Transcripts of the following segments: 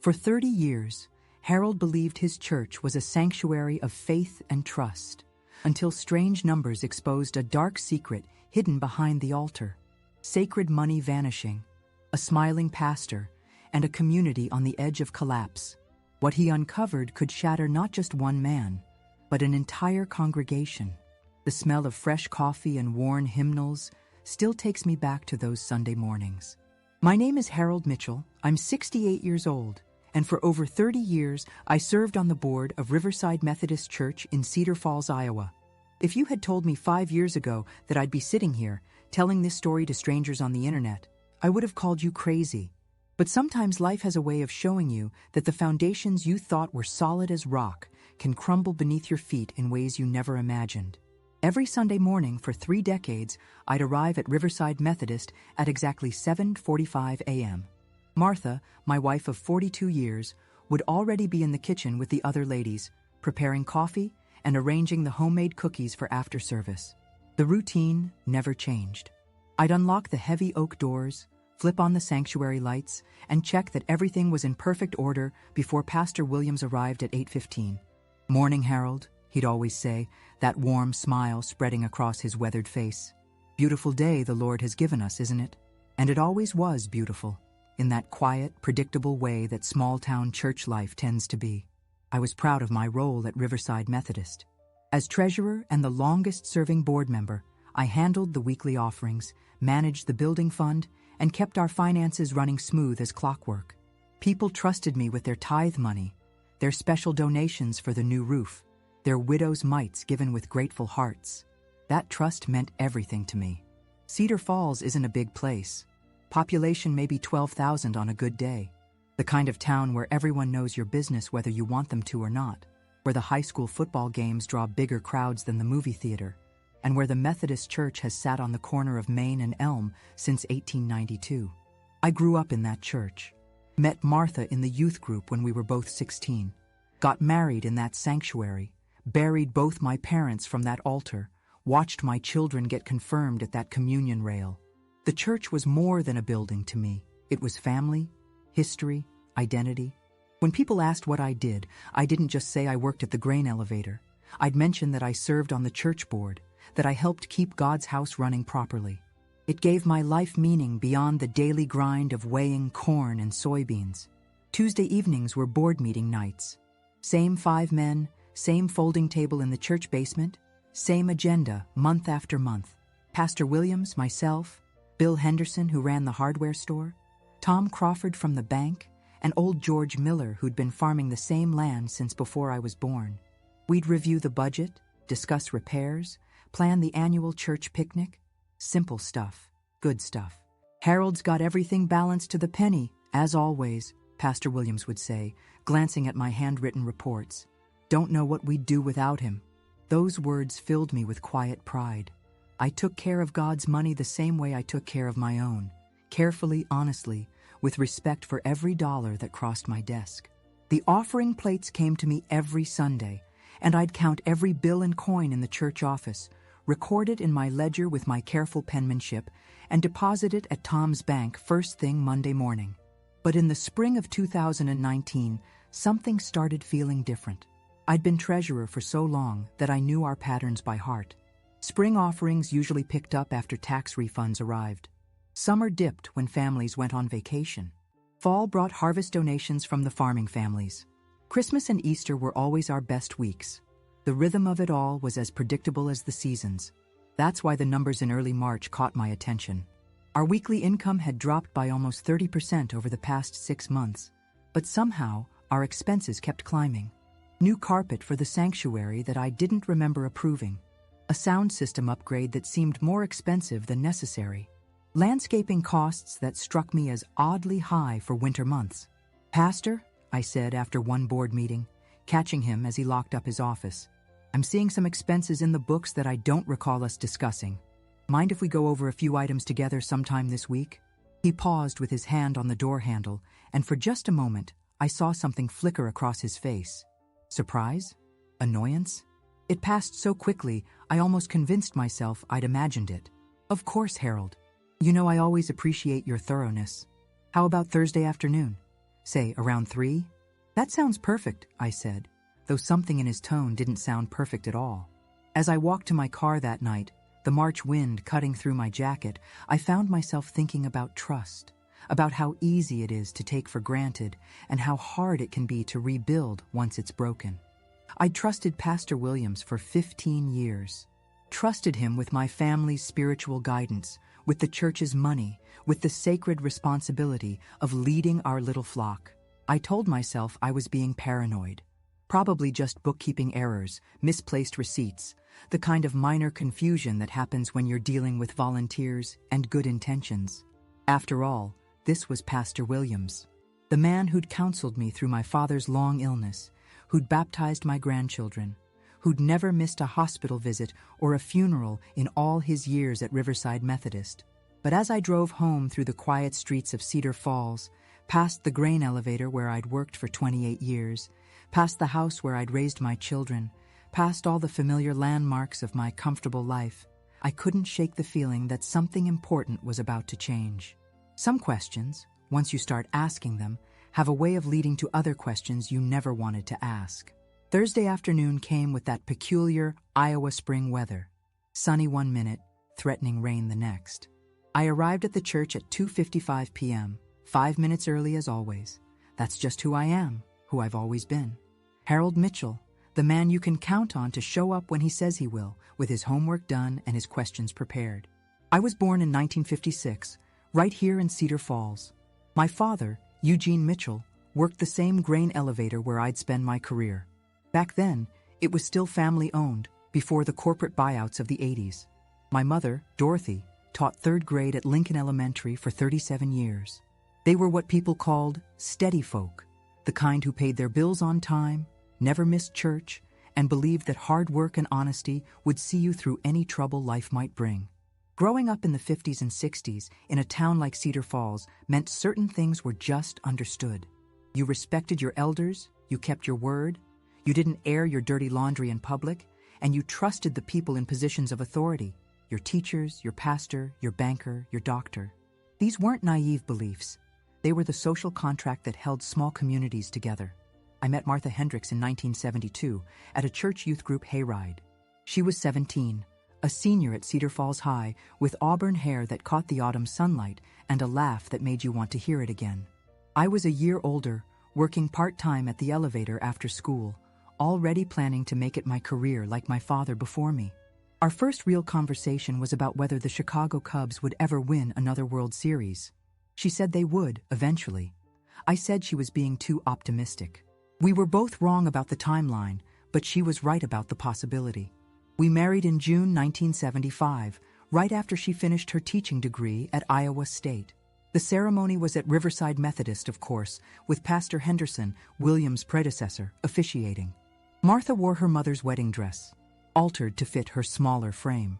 For 30 years, Harold believed his church was a sanctuary of faith and trust, until strange numbers exposed a dark secret hidden behind the altar. Sacred money vanishing, a smiling pastor, and a community on the edge of collapse. What he uncovered could shatter not just one man, but an entire congregation. The smell of fresh coffee and worn hymnals still takes me back to those Sunday mornings. My name is Harold Mitchell. I'm 68 years old, and for over 30 years, I served on the board of Riverside Methodist Church in Cedar Falls, Iowa. If you had told me 5 years ago that I'd be sitting here telling this story to strangers on the internet, I would have called you crazy. But sometimes life has a way of showing you that the foundations you thought were solid as rock can crumble beneath your feet in ways you never imagined. Every Sunday morning for 3 decades, I'd arrive at Riverside Methodist at exactly 7:45 a.m. Martha, my wife of 42 years, would already be in the kitchen with the other ladies, preparing coffee and arranging the homemade cookies for after service. The routine never changed. I'd unlock the heavy oak doors, flip on the sanctuary lights, and check that everything was in perfect order before Pastor Williams arrived at 8:15. "Morning, Harold," he'd always say, that warm smile spreading across his weathered face. "Beautiful day the Lord has given us, isn't it?" And it always was beautiful, in that quiet, predictable way that small-town church life tends to be. I was proud of my role at Riverside Methodist. As treasurer and the longest-serving board member, I handled the weekly offerings, managed the building fund, and kept our finances running smooth as clockwork. People trusted me with their tithe money, their special donations for the new roof, their widow's mites given with grateful hearts. That trust meant everything to me. Cedar Falls isn't a big place. Population maybe 12,000 on a good day. The kind of town where everyone knows your business whether you want them to or not, where the high school football games draw bigger crowds than the movie theater, and where the Methodist Church has sat on the corner of Main and Elm since 1892. I grew up in that church, met Martha in the youth group when we were both 16, got married in that sanctuary, buried both my parents from that altar, watched my children get confirmed at that communion rail. The church was more than a building to me. It was family, history, identity. When people asked what I did, I didn't just say I worked at the grain elevator. I'd mention that I served on the church board, that I helped keep God's house running properly. It gave my life meaning beyond the daily grind of weighing corn and soybeans. Tuesday evenings were board meeting nights. Same 5 men, same folding table in the church basement, same agenda month after month. Pastor Williams, myself, Bill Henderson, who ran the hardware store, Tom Crawford from the bank, and old George Miller, who'd been farming the same land since before I was born. We'd review the budget, discuss repairs, plan the annual church picnic. Simple stuff, good stuff. "Harold's got everything balanced to the penny, as always," Pastor Williams would say, glancing at my handwritten reports. "Don't know what we'd do without him." Those words filled me with quiet pride. I took care of God's money the same way I took care of my own, carefully, honestly, with respect for every dollar that crossed my desk. The offering plates came to me every Sunday, and I'd count every bill and coin in the church office, record it in my ledger with my careful penmanship, and deposit it at Tom's bank first thing Monday morning. But in the spring of 2019, something started feeling different. I'd been treasurer for so long that I knew our patterns by heart. Spring offerings usually picked up after tax refunds arrived. Summer dipped when families went on vacation. Fall brought harvest donations from the farming families. Christmas and Easter were always our best weeks. The rhythm of it all was as predictable as the seasons. That's why the numbers in early March caught my attention. Our weekly income had dropped by almost 30% over the past 6 months, but somehow our expenses kept climbing. New carpet for the sanctuary that I didn't remember approving. A sound system upgrade that seemed more expensive than necessary. Landscaping costs that struck me as oddly high for winter months. "Pastor," I said after one board meeting, catching him as he locked up his office, "I'm seeing some expenses in the books that I don't recall us discussing. Mind if we go over a few items together sometime this week?" He paused with his hand on the door handle, and for just a moment, I saw something flicker across his face. Surprise? Annoyance? It passed so quickly, I almost convinced myself I'd imagined it. "Of course, Harold. You know I always appreciate your thoroughness. How about Thursday afternoon? Say, around 3? That sounds perfect, I said, though something in his tone didn't sound perfect at all. As I walked to my car that night, the March wind cutting through my jacket, I found myself thinking about trust, about how easy it is to take for granted and how hard it can be to rebuild once it's broken. I'd trusted Pastor Williams for 15 years, trusted him with my family's spiritual guidance, with the church's money, with the sacred responsibility of leading our little flock. I told myself I was being paranoid. Probably just bookkeeping errors, misplaced receipts, the kind of minor confusion that happens when you're dealing with volunteers and good intentions. After all, this was Pastor Williams, the man who'd counseled me through my father's long illness, who'd baptized my grandchildren, who'd never missed a hospital visit or a funeral in all his years at Riverside Methodist. But as I drove home through the quiet streets of Cedar Falls, past the grain elevator where I'd worked for 28 years, past the house where I'd raised my children, past all the familiar landmarks of my comfortable life, I couldn't shake the feeling that something important was about to change. Some questions, once you start asking them, have a way of leading to other questions you never wanted to ask. Thursday afternoon came with that peculiar Iowa spring weather. Sunny one minute, threatening rain the next. I arrived at the church at 2:55 p.m., 5 minutes early as always. That's just who I am, who I've always been. Harold Mitchell, the man you can count on to show up when he says he will, with his homework done and his questions prepared. I was born in 1956, right here in Cedar Falls. My father, Eugene Mitchell, worked the same grain elevator where I'd spend my career. Back then, it was still family-owned, before the corporate buyouts of the 80s. My mother, Dorothy, taught 3rd grade at Lincoln Elementary for 37 years. They were what people called steady folk, the kind who paid their bills on time, never missed church, and believed that hard work and honesty would see you through any trouble life might bring. Growing up in the 50s and 60s in a town like Cedar Falls meant certain things were just understood. You respected your elders, you kept your word, you didn't air your dirty laundry in public, and you trusted the people in positions of authority, your teachers, your pastor, your banker, your doctor. These weren't naive beliefs. They were the social contract that held small communities together. I met Martha Hendricks in 1972 at a church youth group hayride. She was 17, a senior at Cedar Falls High with auburn hair that caught the autumn sunlight and a laugh that made you want to hear it again. I was a year older, working part-time at the elevator after school, already planning to make it my career like my father before me. Our first real conversation was about whether the Chicago Cubs would ever win another World Series. She said they would, eventually. I said she was being too optimistic. We were both wrong about the timeline, but she was right about the possibility. We married in June 1975, right after she finished her teaching degree at Iowa State. The ceremony was at Riverside Methodist, of course, with Pastor Henderson, Williams' predecessor, officiating. Martha wore her mother's wedding dress, altered to fit her smaller frame.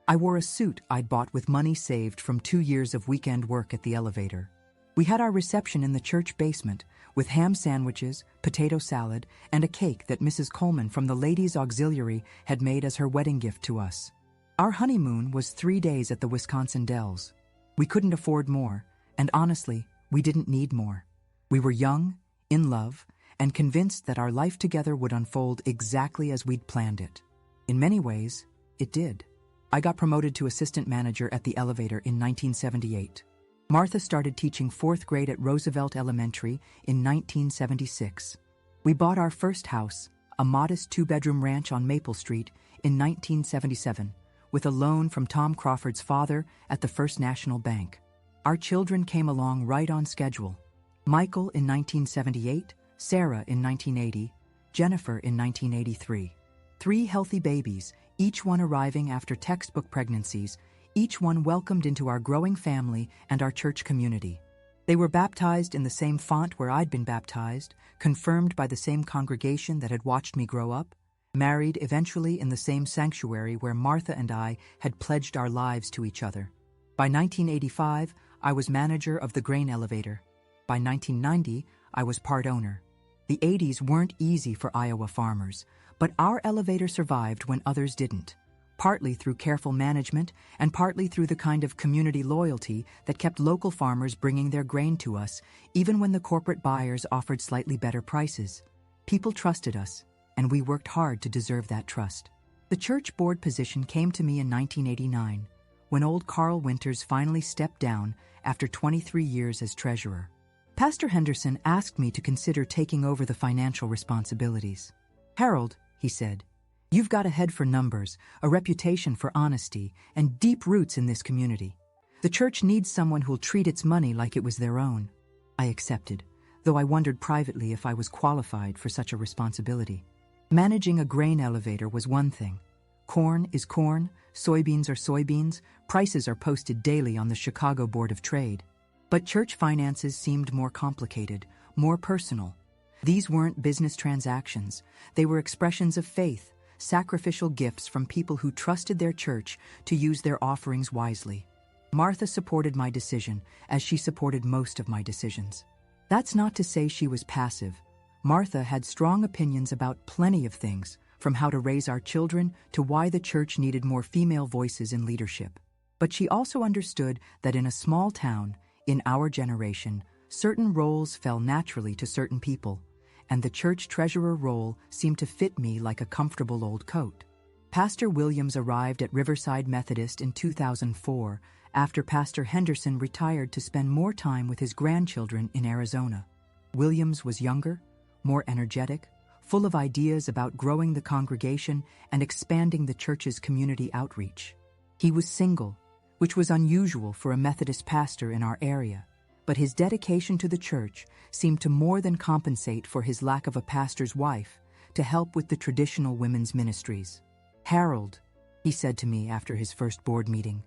I wore a suit I'd bought with money saved from 2 years of weekend work at the elevator. We had our reception in the church basement, with ham sandwiches, potato salad, and a cake that Mrs. Coleman from the Ladies' Auxiliary had made as her wedding gift to us. Our honeymoon was 3 days at the Wisconsin Dells. We couldn't afford more, and honestly, we didn't need more. We were young, in love, and convinced that our life together would unfold exactly as we'd planned it. In many ways, it did. I got promoted to assistant manager at the elevator in 1978. Martha started teaching 4th grade at Roosevelt Elementary in 1976. We bought our first house, a modest 2-bedroom ranch on Maple Street, in 1977, with a loan from Tom Crawford's father at the First National Bank. Our children came along right on schedule. Michael in 1978, Sarah in 1980, Jennifer in 1983. 3 healthy babies, each one arriving after textbook pregnancies, each one welcomed into our growing family and our church community. They were baptized in the same font where I'd been baptized, confirmed by the same congregation that had watched me grow up, married eventually in the same sanctuary where Martha and I had pledged our lives to each other. By 1985, I was manager of the grain elevator. By 1990, I was part owner. The 80s weren't easy for Iowa farmers, but our elevator survived when others didn't. partly through careful management and partly through the kind of community loyalty that kept local farmers bringing their grain to us, even when the corporate buyers offered slightly better prices. People trusted us, and we worked hard to deserve that trust. The church board position came to me in 1989, when old Carl Winters finally stepped down after 23 years as treasurer. Pastor Henderson asked me to consider taking over the financial responsibilities. "Harold," he said, "you've got a head for numbers, a reputation for honesty, and deep roots in this community. The church needs someone who'll treat its money like it was their own." I accepted, though I wondered privately if I was qualified for such a responsibility. Managing a grain elevator was one thing. Corn is corn, soybeans are soybeans, prices are posted daily on the Chicago Board of Trade. But church finances seemed more complicated, more personal. These weren't business transactions. They were expressions of faith, sacrificial gifts from people who trusted their church to use their offerings wisely. Martha supported my decision, as she supported most of my decisions. That's not to say she was passive. Martha had strong opinions about plenty of things, from how to raise our children to why the church needed more female voices in leadership. But she also understood that in a small town, in our generation, certain roles fell naturally to certain people, and the church treasurer role seemed to fit me like a comfortable old coat. Pastor Williams arrived at Riverside Methodist in 2004 after Pastor Henderson retired to spend more time with his grandchildren in Arizona. Williams was younger, more energetic, full of ideas about growing the congregation and expanding the church's community outreach. He was single, which was unusual for a Methodist pastor in our area, but his dedication to the church seemed to more than compensate for his lack of a pastor's wife to help with the traditional women's ministries. "Harold," he said to me after his first board meeting,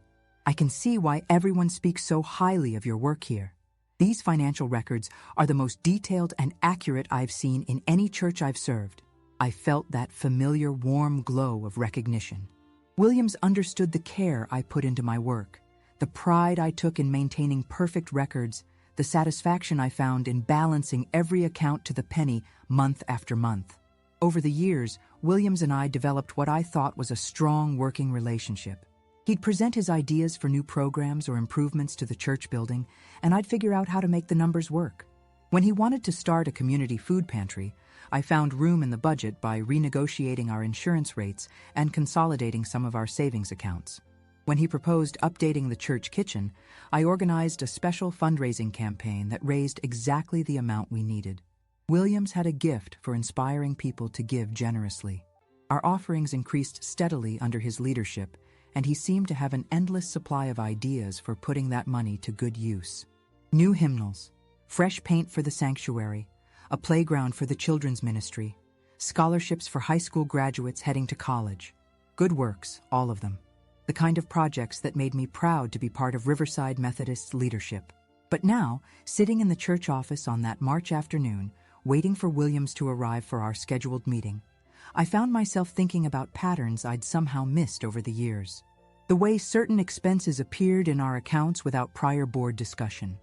"I can see why everyone speaks so highly of your work here. These financial records are the most detailed and accurate I've seen in any church I've served." I felt that familiar warm glow of recognition. Williams understood the care I put into my work, the pride I took in maintaining perfect records, the satisfaction I found in balancing every account to the penny month after month. Over the years, Williams and I developed what I thought was a strong working relationship. He'd present his ideas for new programs or improvements to the church building, and I'd figure out how to make the numbers work. When he wanted to start a community food pantry, I found room in the budget by renegotiating our insurance rates and consolidating some of our savings accounts. When he proposed updating the church kitchen, I organized a special fundraising campaign that raised exactly the amount we needed. Williams had a gift for inspiring people to give generously. Our offerings increased steadily under his leadership, and he seemed to have an endless supply of ideas for putting that money to good use. New hymnals, fresh paint for the sanctuary, a playground for the children's ministry, scholarships for high school graduates heading to college. Good works, all of them. The kind of projects that made me proud to be part of Riverside Methodist's leadership. But now, sitting in the church office on that March afternoon, waiting for Williams to arrive for our scheduled meeting, I found myself thinking about patterns I'd somehow missed over the years. The way certain expenses appeared in our accounts without prior board discussion.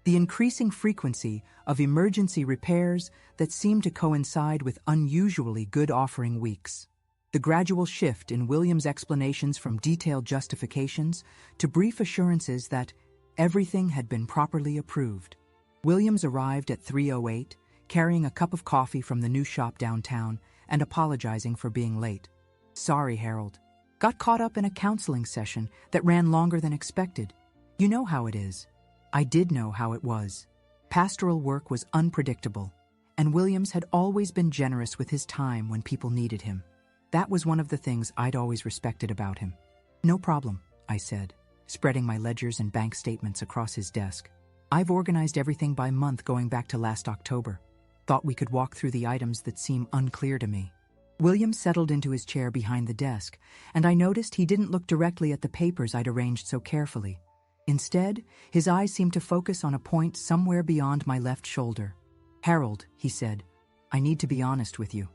The increasing frequency of emergency repairs that seemed to coincide with unusually good offering weeks. The gradual shift in Williams' explanations from detailed justifications to brief assurances that everything had been properly approved. Williams arrived at 3:08, carrying a cup of coffee from the new shop downtown and apologizing for being late. "Sorry, Harold. Got caught up in a counseling session that ran longer than expected. You know how it is." I did know how it was. Pastoral work was unpredictable, and Williams had always been generous with his time when people needed him. That was one of the things I'd always respected about him. "No problem," I said, spreading my ledgers and bank statements across his desk. "I've organized everything by month going back to last October. Thought we could walk through the items that seem unclear to me." Williams settled into his chair behind the desk, and I noticed he didn't look directly at the papers I'd arranged so carefully. Instead, his eyes seemed to focus on a point somewhere beyond my left shoulder. "Harold," he said, "I need to be honest with you.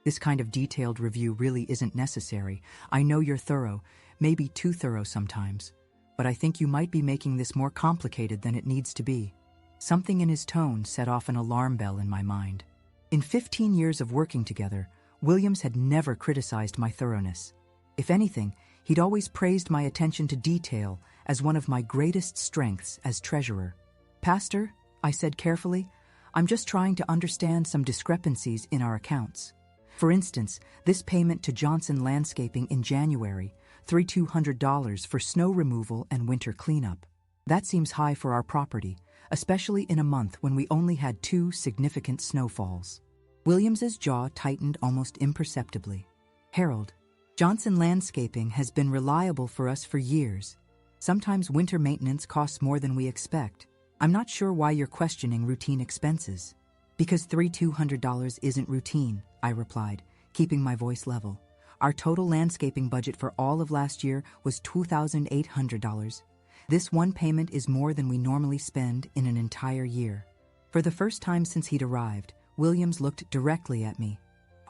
This kind of detailed review really isn't necessary. I know you're thorough, maybe too thorough sometimes, but I think you might be making this more complicated than it needs to be." Something in his tone set off an alarm bell in my mind. In 15 years of working together, Williams had never criticized my thoroughness. If anything, He'd always praised my attention to detail as one of my greatest strengths as treasurer. "Pastor," I said carefully, "I'm just trying to understand some discrepancies in our accounts. For instance, this payment to Johnson Landscaping in January, $3,200 for snow removal and winter cleanup. That seems high for our property, especially in a month when we only had 2 significant snowfalls." Williams's jaw tightened almost imperceptibly. "Harold, Johnson Landscaping has been reliable for us for years. Sometimes winter maintenance costs more than we expect. I'm not sure why you're questioning routine expenses." "Because $3,200 isn't routine," I replied, keeping my voice level. "Our total landscaping budget for all of last year was $2,800. This one payment is more than we normally spend in an entire year." For the first time since he'd arrived, Williams looked directly at me.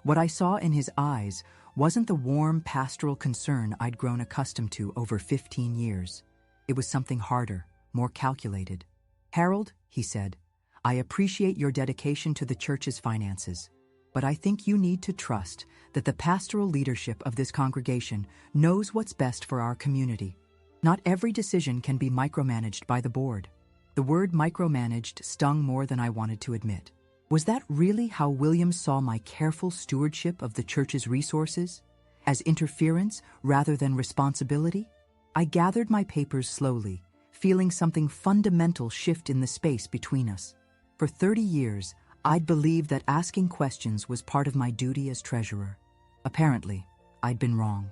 What I saw in his eyes wasn't the warm pastoral concern I'd grown accustomed to over 15 years. It was something harder, more calculated. "Harold," he said, "I appreciate your dedication to the church's finances, but I think you need to trust that the pastoral leadership of this congregation knows what's best for our community. Not every decision can be micromanaged by the board." The word micromanaged stung more than I wanted to admit. Was that really how Williams saw my careful stewardship of the church's resources? As interference rather than responsibility? I gathered my papers slowly, feeling something fundamental shift in the space between us. For 30 years, I'd believed that asking questions was part of my duty as treasurer. Apparently, I'd been wrong.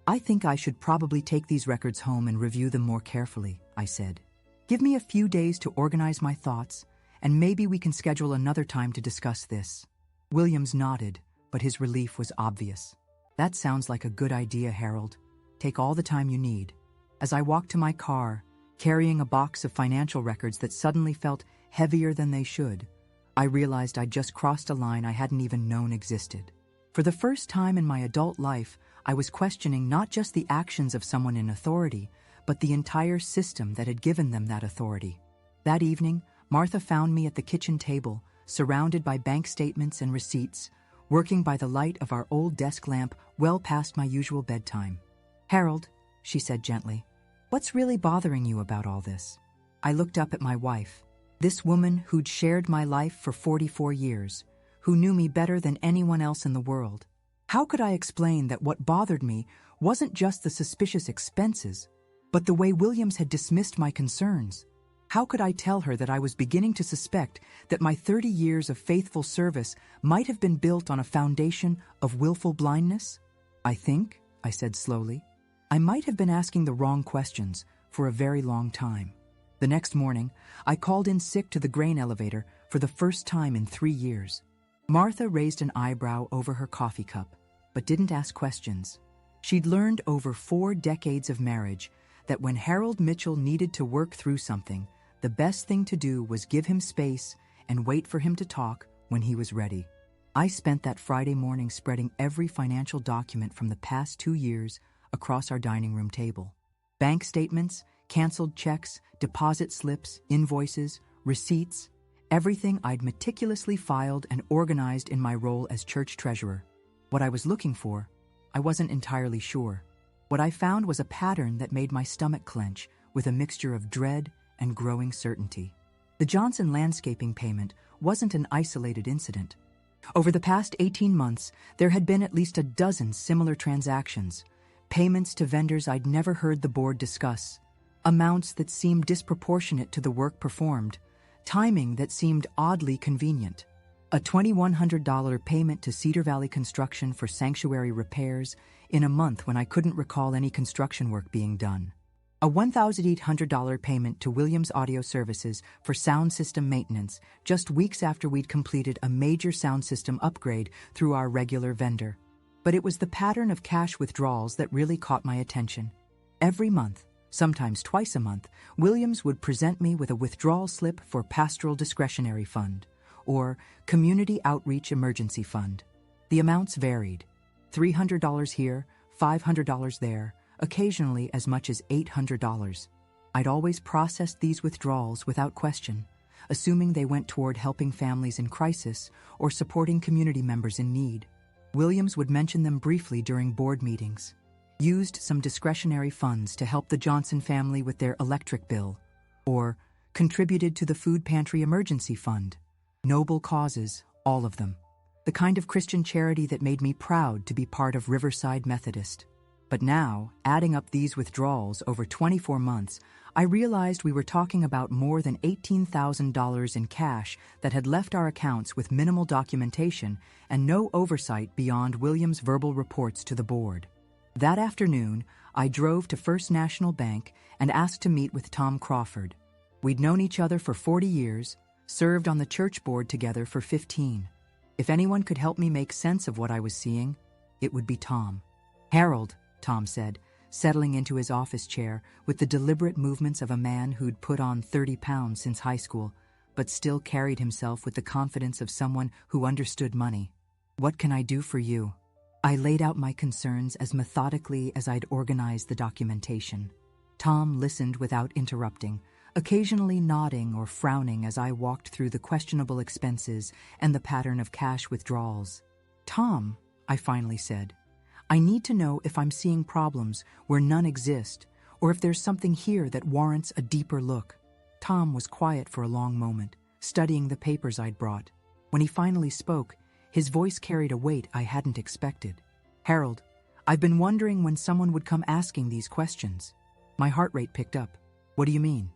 "I think I should probably take these records home and review them more carefully," I said. "Give me a few days to organize my thoughts, and maybe we can schedule another time to discuss this." Williams nodded, but his relief was obvious. "That sounds like a good idea, Harold. Take all the time you need." As I walked to my car, carrying a box of financial records that suddenly felt heavier than they should, I realized I'd just crossed a line I hadn't even known existed. For the first time in my adult life, I was questioning not just the actions of someone in authority, but the entire system that had given them that authority. That evening, Martha found me at the kitchen table, surrounded by bank statements and receipts, working by the light of our old desk lamp well past my usual bedtime. "Harold," she said gently, "what's really bothering you about all this?" I looked up at my wife, this woman who'd shared my life for 44 years, who knew me better than anyone else in the world. How could I explain that what bothered me wasn't just the suspicious expenses, but the way Williams had dismissed my concerns? How could I tell her that I was beginning to suspect that my 30 years of faithful service might have been built on a foundation of willful blindness? "I think," I said slowly, "I might have been asking the wrong questions for a very long time." The next morning, I called in sick to the grain elevator for the first time in 3 years. Martha raised an eyebrow over her coffee cup, but didn't ask questions. She'd learned over 4 decades of marriage that when Harold Mitchell needed to work through something, the best thing to do was give him space and wait for him to talk when he was ready. I spent that Friday morning spreading every financial document from the past 2 years across our dining room table. Bank statements, canceled checks, deposit slips, invoices, receipts, everything I'd meticulously filed and organized in my role as church treasurer. What I was looking for, I wasn't entirely sure. What I found was a pattern that made my stomach clench with a mixture of dread and growing certainty. The Johnson Landscaping payment wasn't an isolated incident. Over the past 18 months, there had been at least a dozen similar transactions, payments to vendors I'd never heard the board discuss, amounts that seemed disproportionate to the work performed, timing that seemed oddly convenient. A $2,100 payment to Cedar Valley Construction for sanctuary repairs in a month when I couldn't recall any construction work being done. A $1,800 payment to Williams Audio Services for sound system maintenance just weeks after we'd completed a major sound system upgrade through our regular vendor. But it was the pattern of cash withdrawals that really caught my attention. Every month, sometimes twice a month, Williams would present me with a withdrawal slip for Pastoral Discretionary Fund, or Community Outreach Emergency Fund. The amounts varied. $300 here, $500 there, occasionally as much as $800. I'd always processed these withdrawals without question, assuming they went toward helping families in crisis or supporting community members in need. Williams would mention them briefly during board meetings. used some discretionary funds to help the Johnson family with their electric bill, or contributed to the food pantry emergency fund. Noble causes, all of them. The kind of Christian charity that made me proud to be part of Riverside Methodist. But now, adding up these withdrawals over 24 months, I realized we were talking about more than $18,000 in cash that had left our accounts with minimal documentation and no oversight beyond William's verbal reports to the board. That afternoon, I drove to First National Bank and asked to meet with Tom Crawford. We'd known each other for 40 years, served on the church board together for 15. If anyone could help me make sense of what I was seeing, it would be Tom. "Harold," Tom said, settling into his office chair with the deliberate movements of a man who'd put on 30 pounds since high school, but still carried himself with the confidence of someone who understood money. "What can I do for you?" I laid out my concerns as methodically as I'd organized the documentation. Tom listened without interrupting, occasionally nodding or frowning as I walked through the questionable expenses and the pattern of cash withdrawals. "Tom," I finally said, "I need to know if I'm seeing problems where none exist, or if there's something here that warrants a deeper look." Tom was quiet for a long moment, studying the papers I'd brought. When he finally spoke, his voice carried a weight I hadn't expected. "Harold, I've been wondering when someone would come asking these questions." My heart rate picked up. "What do you mean?"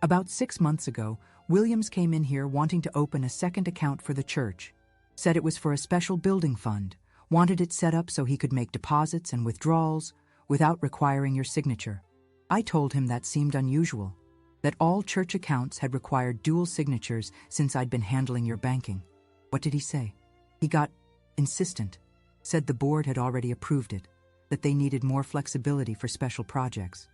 "About 6 months ago, Williams came in here wanting to open a second account for the church. Said it was for a special building fund, wanted it set up so he could make deposits and withdrawals without requiring your signature. I told him that seemed unusual, that all church accounts had required dual signatures since I'd been handling your banking." "What did he say?" "He got insistent, said the board had already approved it, that they needed more flexibility for special projects.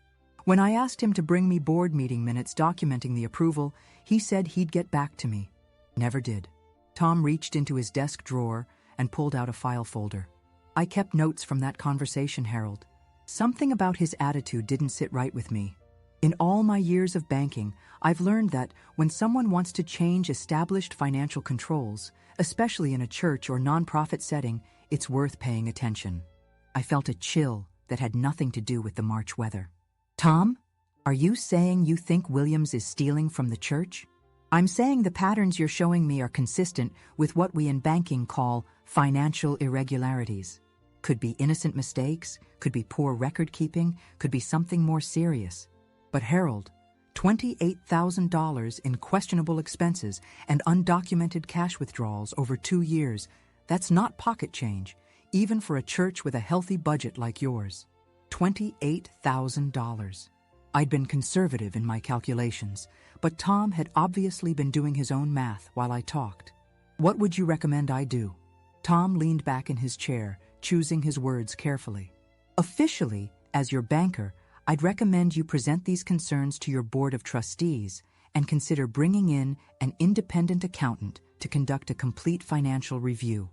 When I asked him to bring me board meeting minutes documenting the approval, he said he'd get back to me. Never did." Tom reached into his desk drawer and pulled out a file folder. "I kept notes from that conversation, Harold. Something about his attitude didn't sit right with me. In all my years of banking, I've learned that when someone wants to change established financial controls, especially in a church or nonprofit setting, it's worth paying attention." I felt a chill that had nothing to do with the March weather. "Tom, are you saying you think Williams is stealing from the church?" "I'm saying the patterns you're showing me are consistent with what we in banking call financial irregularities. Could be innocent mistakes, could be poor record keeping, could be something more serious. But Harold, $28,000 in questionable expenses and undocumented cash withdrawals over 2 years, that's not pocket change, even for a church with a healthy budget like yours. $28,000. I'd been conservative in my calculations, but Tom had obviously been doing his own math while I talked. "What would you recommend I do?" Tom leaned back in his chair, choosing his words carefully. "Officially, as your banker, I'd recommend you present these concerns to your board of trustees and consider bringing in an independent accountant to conduct a complete financial review.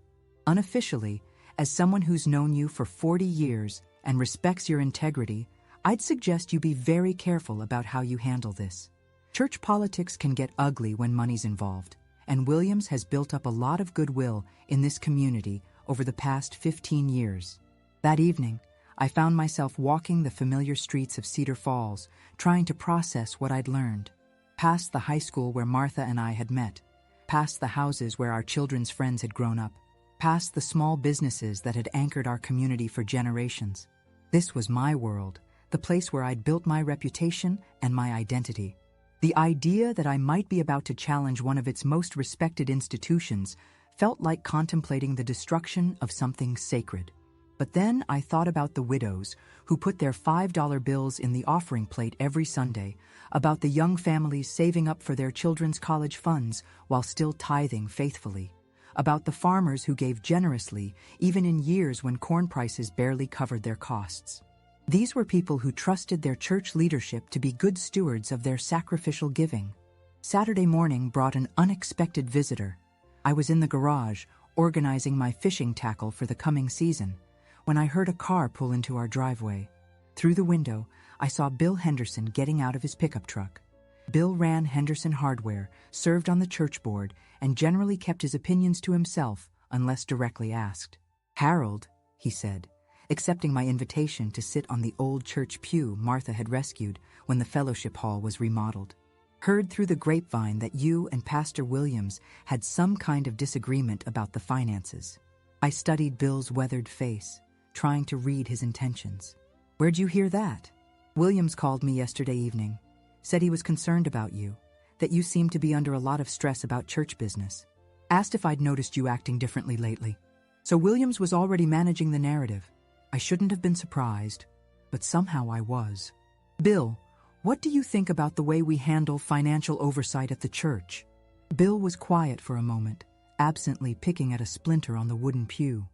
Unofficially, as someone who's known you for 40 years and respects your integrity, I'd suggest you be very careful about how you handle this. Church politics can get ugly when money's involved, and Williams has built up a lot of goodwill in this community over the past 15 years. That evening, I found myself walking the familiar streets of Cedar Falls, trying to process what I'd learned. Past the high school where Martha and I had met, past the houses where our children's friends had grown up, past the small businesses that had anchored our community for generations. This was my world, the place where I'd built my reputation and my identity. The idea that I might be about to challenge one of its most respected institutions felt like contemplating the destruction of something sacred. But then I thought about the widows who put their $5 bills in the offering plate every Sunday, about the young families saving up for their children's college funds while still tithing faithfully, about the farmers who gave generously even in years when corn prices barely covered their costs. These were people who trusted their church leadership to be good stewards of their sacrificial giving. Saturday morning brought an unexpected visitor. I was in the garage, organizing my fishing tackle for the coming season, when I heard a car pull into our driveway. Through the window, I saw Bill Henderson getting out of his pickup truck. Bill ran Henderson Hardware, served on the church board, and generally kept his opinions to himself unless directly asked. "Harold," he said, accepting my invitation to sit on the old church pew Martha had rescued when the fellowship hall was remodeled. Heard through the grapevine that you and Pastor Williams had some kind of disagreement about the finances. I studied Bill's weathered face, trying to read his intentions. Where'd you hear that? Williams called me yesterday evening, said he was concerned about you, that you seemed to be under a lot of stress about church business. Asked if I'd noticed you acting differently lately. So Williams was already managing the narrative. I shouldn't have been surprised, but somehow I was. Bill, what do you think about the way we handle financial oversight at the church? Bill was quiet for a moment, absently picking at a splinter on the wooden pew.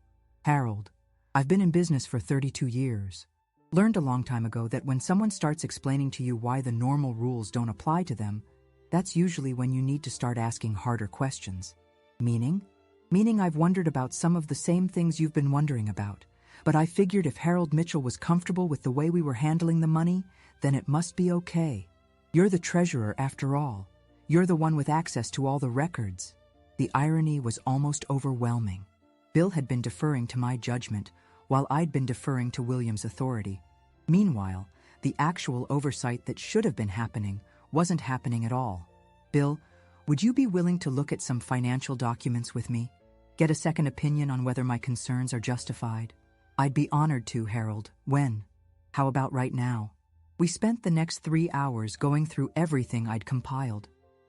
Harold, I've been in business for 32 years. Learned a long time ago that when someone starts explaining to you why the normal rules don't apply to them, that's usually when you need to start asking harder questions. Meaning? Meaning I've wondered about some of the same things you've been wondering about. But I figured if Harold Mitchell was comfortable with the way we were handling the money, then it must be okay. You're the treasurer after all. You're the one with access to all the records. The irony was almost overwhelming. Bill had been deferring to my judgment, while I'd been deferring to William's authority. Meanwhile, the actual oversight that should have been happening wasn't happening at all. Bill, would you be willing to look at some financial documents with me? Get a second opinion on whether my concerns are justified? I'd be honored to, Harold. When? How about right now? We spent the next 3 hours going through everything I'd compiled.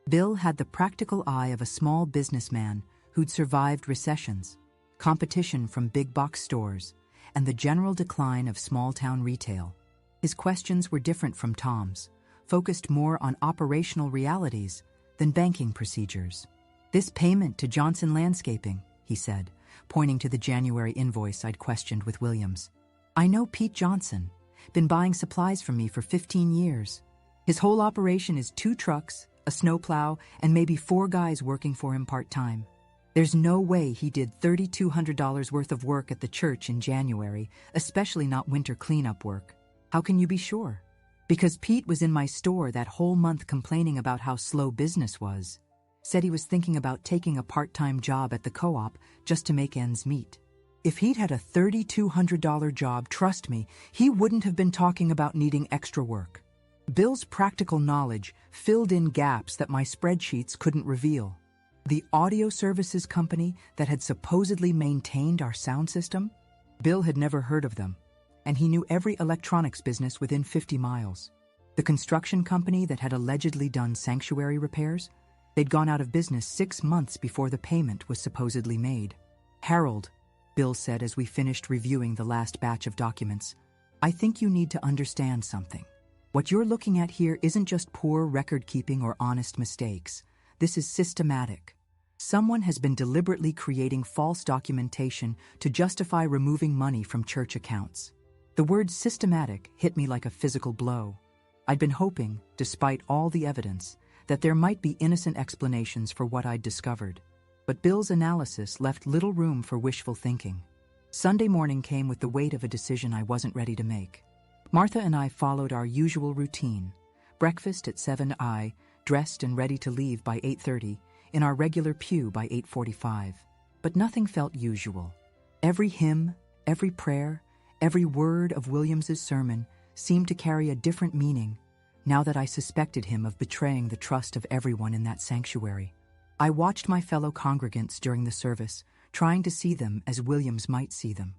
Bill had the practical eye of a small businessman who'd survived recessions, competition from big box stores, and the general decline of small-town retail. His questions were different from Tom's, focused more on operational realities than banking procedures. This payment to Johnson Landscaping, he said, pointing to the January invoice I'd questioned with Williams. I know Pete Johnson, been buying supplies from me for 15 years. His whole operation is 2 trucks, a snowplow, and maybe 4 guys working for him part-time. There's no way he did $3,200 worth of work at the church in January, especially not winter cleanup work. How can you be sure? Because Pete was in my store that whole month complaining about how slow business was. Said he was thinking about taking a part-time job at the co-op just to make ends meet. If he'd had a $3,200 job, trust me, he wouldn't have been talking about needing extra work. Bill's practical knowledge filled in gaps that my spreadsheets couldn't reveal. The audio services company that had supposedly maintained our sound system? Bill had never heard of them, and he knew every electronics business within 50 miles. The construction company that had allegedly done sanctuary repairs? They'd gone out of business 6 months before the payment was supposedly made. Harold, Bill said as we finished reviewing the last batch of documents, I think you need to understand something. What you're looking at here isn't just poor record-keeping or honest mistakes. This is systematic. Someone has been deliberately creating false documentation to justify removing money from church accounts. The word systematic hit me like a physical blow. I'd been hoping, despite all the evidence, that there might be innocent explanations for what I'd discovered. But Bill's analysis left little room for wishful thinking. Sunday morning came with the weight of a decision I wasn't ready to make. Martha and I followed our usual routine. Breakfast at 7:00, dressed and ready to leave by 8:30, in our regular pew by 8:45. But nothing felt usual. Every hymn, every prayer, every word of Williams's sermon seemed to carry a different meaning, now that I suspected him of betraying the trust of everyone in that sanctuary. I watched my fellow congregants during the service, trying to see them as Williams might see them.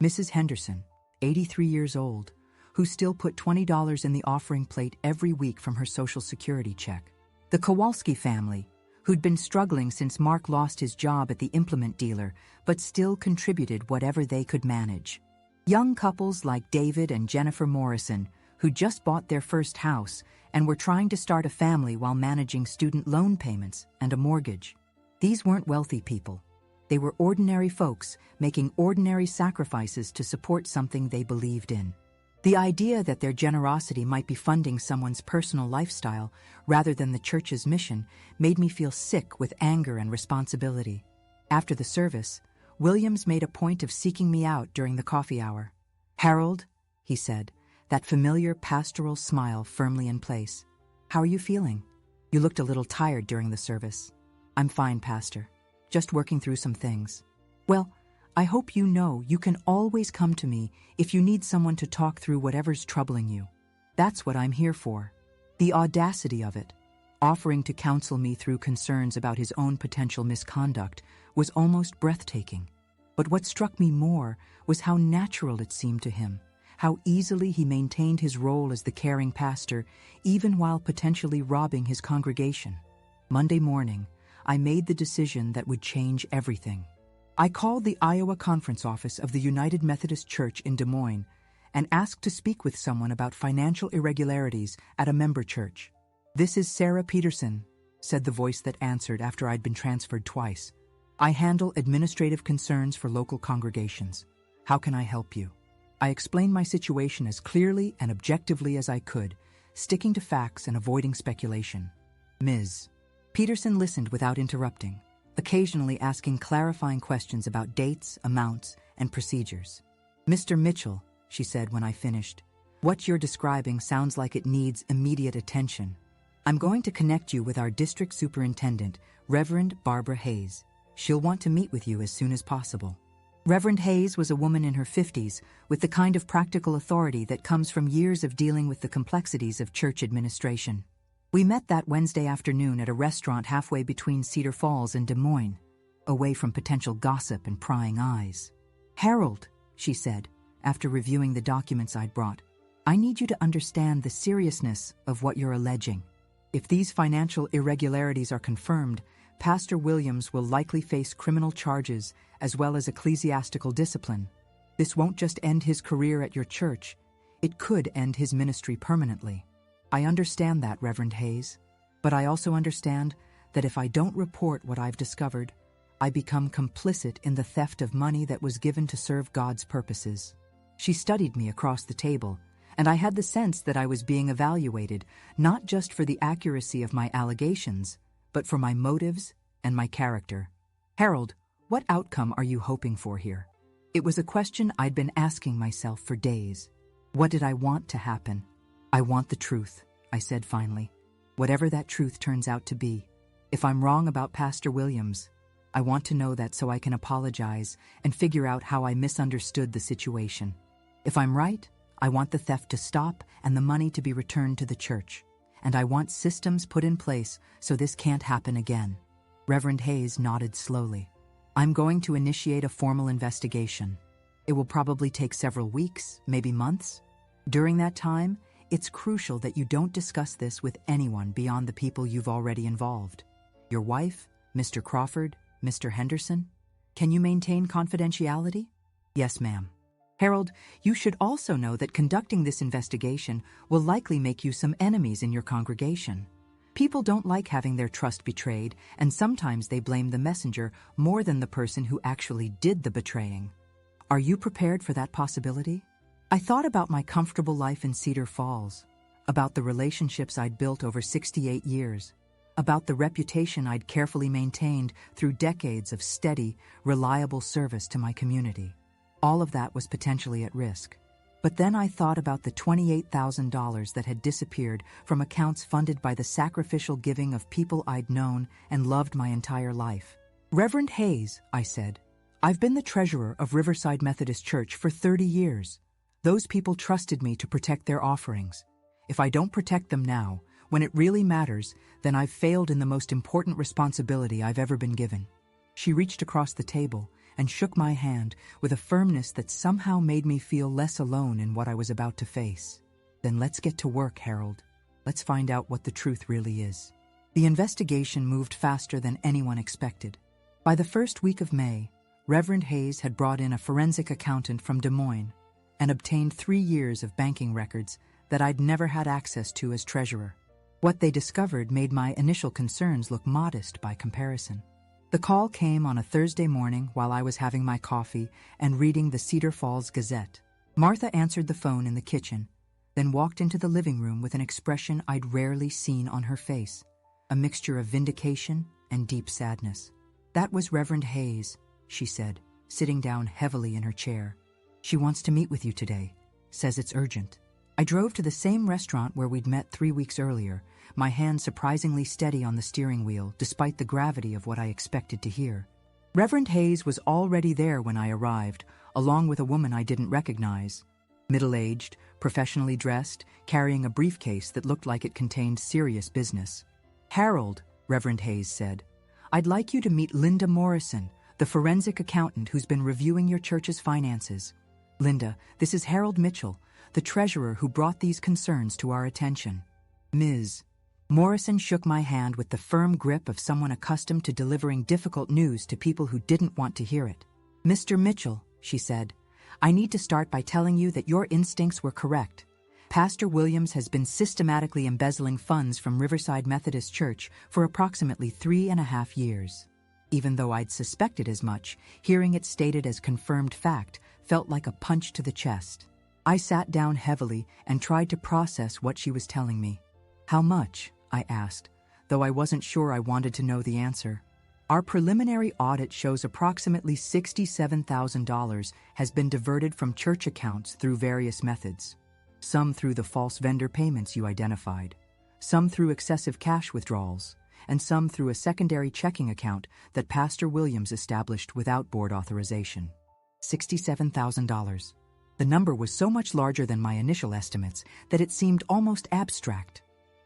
Mrs. Henderson, 83 years old, who still put $20 in the offering plate every week from her Social Security check. The Kowalski family, who'd been struggling since Mark lost his job at the implement dealer, but still contributed whatever they could manage. Young couples like David and Jennifer Morrison, who just bought their first house and were trying to start a family while managing student loan payments and a mortgage. These weren't wealthy people. They were ordinary folks making ordinary sacrifices to support something they believed in. The idea that their generosity might be funding someone's personal lifestyle rather than the church's mission made me feel sick with anger and responsibility. After the service, Williams made a point of seeking me out during the coffee hour. "Harold," he said, that familiar pastoral smile firmly in place. "How are you feeling? You looked a little tired during the service." "I'm fine, Pastor. Just working through some things." "Well, I hope you know you can always come to me if you need someone to talk through whatever's troubling you. That's what I'm here for. The audacity of it, offering to counsel me through concerns about his own potential misconduct, was almost breathtaking. But what struck me more was how natural it seemed to him, how easily he maintained his role as the caring pastor, even while potentially robbing his congregation. Monday morning, I made the decision that would change everything. I called the Iowa conference office of the United Methodist Church in Des Moines and asked to speak with someone about financial irregularities at a member church. "This is Sarah Peterson," said the voice that answered after I'd been transferred twice. "I handle administrative concerns for local congregations. How can I help you?" I explained my situation as clearly and objectively as I could, sticking to facts and avoiding speculation. "Ms. Peterson listened without interrupting, occasionally asking clarifying questions about dates, amounts, and procedures. "Mr. Mitchell," she said when I finished, "what you're describing sounds like it needs immediate attention. I'm going to connect you with our district superintendent, Reverend Barbara Hayes. She'll want to meet with you as soon as possible." Reverend Hayes was a woman in her 50s with the kind of practical authority that comes from years of dealing with the complexities of church administration. We met that Wednesday afternoon at a restaurant halfway between Cedar Falls and Des Moines, away from potential gossip and prying eyes. "Harold," she said, after reviewing the documents I'd brought, "I need you to understand the seriousness of what you're alleging. If these financial irregularities are confirmed, Pastor Williams will likely face criminal charges as well as ecclesiastical discipline. This won't just end his career at your church, it could end his ministry permanently. I understand that, Reverend Hayes, but I also understand that if I don't report what I've discovered, I become complicit in the theft of money that was given to serve God's purposes." She studied me across the table, and I had the sense that I was being evaluated not just for the accuracy of my allegations, but for my motives and my character. "Harold, what outcome are you hoping for here?" It was a question I'd been asking myself for days. What did I want to happen? "I want the truth," I said finally. "Whatever that truth turns out to be. If I'm wrong about Pastor Williams, I want to know that so I can apologize and figure out how I misunderstood the situation. If I'm right, I want the theft to stop and the money to be returned to the church. And I want systems put in place so this can't happen again." Reverend Hayes nodded slowly. "I'm going to initiate a formal investigation. It will probably take several weeks, maybe months. During that time, it's crucial that you don't discuss this with anyone beyond the people you've already involved. Your wife, Mr. Crawford, Mr. Henderson. Can you maintain confidentiality?" "Yes, ma'am." "Harold, you should also know that conducting this investigation will likely make you some enemies in your congregation. People don't like having their trust betrayed, and sometimes they blame the messenger more than the person who actually did the betraying. Are you prepared for that possibility?" I thought about my comfortable life in Cedar Falls, about the relationships I'd built over 68 years, about the reputation I'd carefully maintained through decades of steady, reliable service to my community. All of that was potentially at risk. But then I thought about the $28,000 that had disappeared from accounts funded by the sacrificial giving of people I'd known and loved my entire life. "Reverend Hayes," I said, "I've been the treasurer of Riverside Methodist Church for 30 years. Those people trusted me to protect their offerings. If I don't protect them now, when it really matters, then I've failed in the most important responsibility I've ever been given." She reached across the table and shook my hand with a firmness that somehow made me feel less alone in what I was about to face. "Then let's get to work, Harold. Let's find out what the truth really is." The investigation moved faster than anyone expected. By the first week of May, Reverend Hayes had brought in a forensic accountant from Des Moines and obtained 3 years of banking records that I'd never had access to as treasurer. What they discovered made my initial concerns look modest by comparison. The call came on a Thursday morning while I was having my coffee and reading the Cedar Falls Gazette. Martha answered the phone in the kitchen, then walked into the living room with an expression I'd rarely seen on her face, a mixture of vindication and deep sadness. "That was Reverend Hayes," she said, sitting down heavily in her chair. "She wants to meet with you today. Says it's urgent." I drove to the same restaurant where we'd met 3 weeks earlier, my hand surprisingly steady on the steering wheel despite the gravity of what I expected to hear. Reverend Hayes was already there when I arrived, along with a woman I didn't recognize. Middle-aged, professionally dressed, carrying a briefcase that looked like it contained serious business. "Harold," Reverend Hayes said, "I'd like you to meet Linda Morrison, the forensic accountant who's been reviewing your church's finances. Linda, this is Harold Mitchell, the treasurer who brought these concerns to our attention." Ms. Morrison shook my hand with the firm grip of someone accustomed to delivering difficult news to people who didn't want to hear it. "Mr. Mitchell," she said, "I need to start by telling you that your instincts were correct. Pastor Williams has been systematically embezzling funds from Riverside Methodist Church for approximately 3.5 years. Even though I'd suspected as much, hearing it stated as confirmed fact felt like a punch to the chest. I sat down heavily and tried to process what she was telling me. "How much?" I asked, though I wasn't sure I wanted to know the answer. "Our preliminary audit shows approximately $67,000 has been diverted from church accounts through various methods. Some through the false vendor payments you identified, some through excessive cash withdrawals, and some through a secondary checking account that Pastor Williams established without board authorization." $67,000. The number was so much larger than my initial estimates that it seemed almost abstract.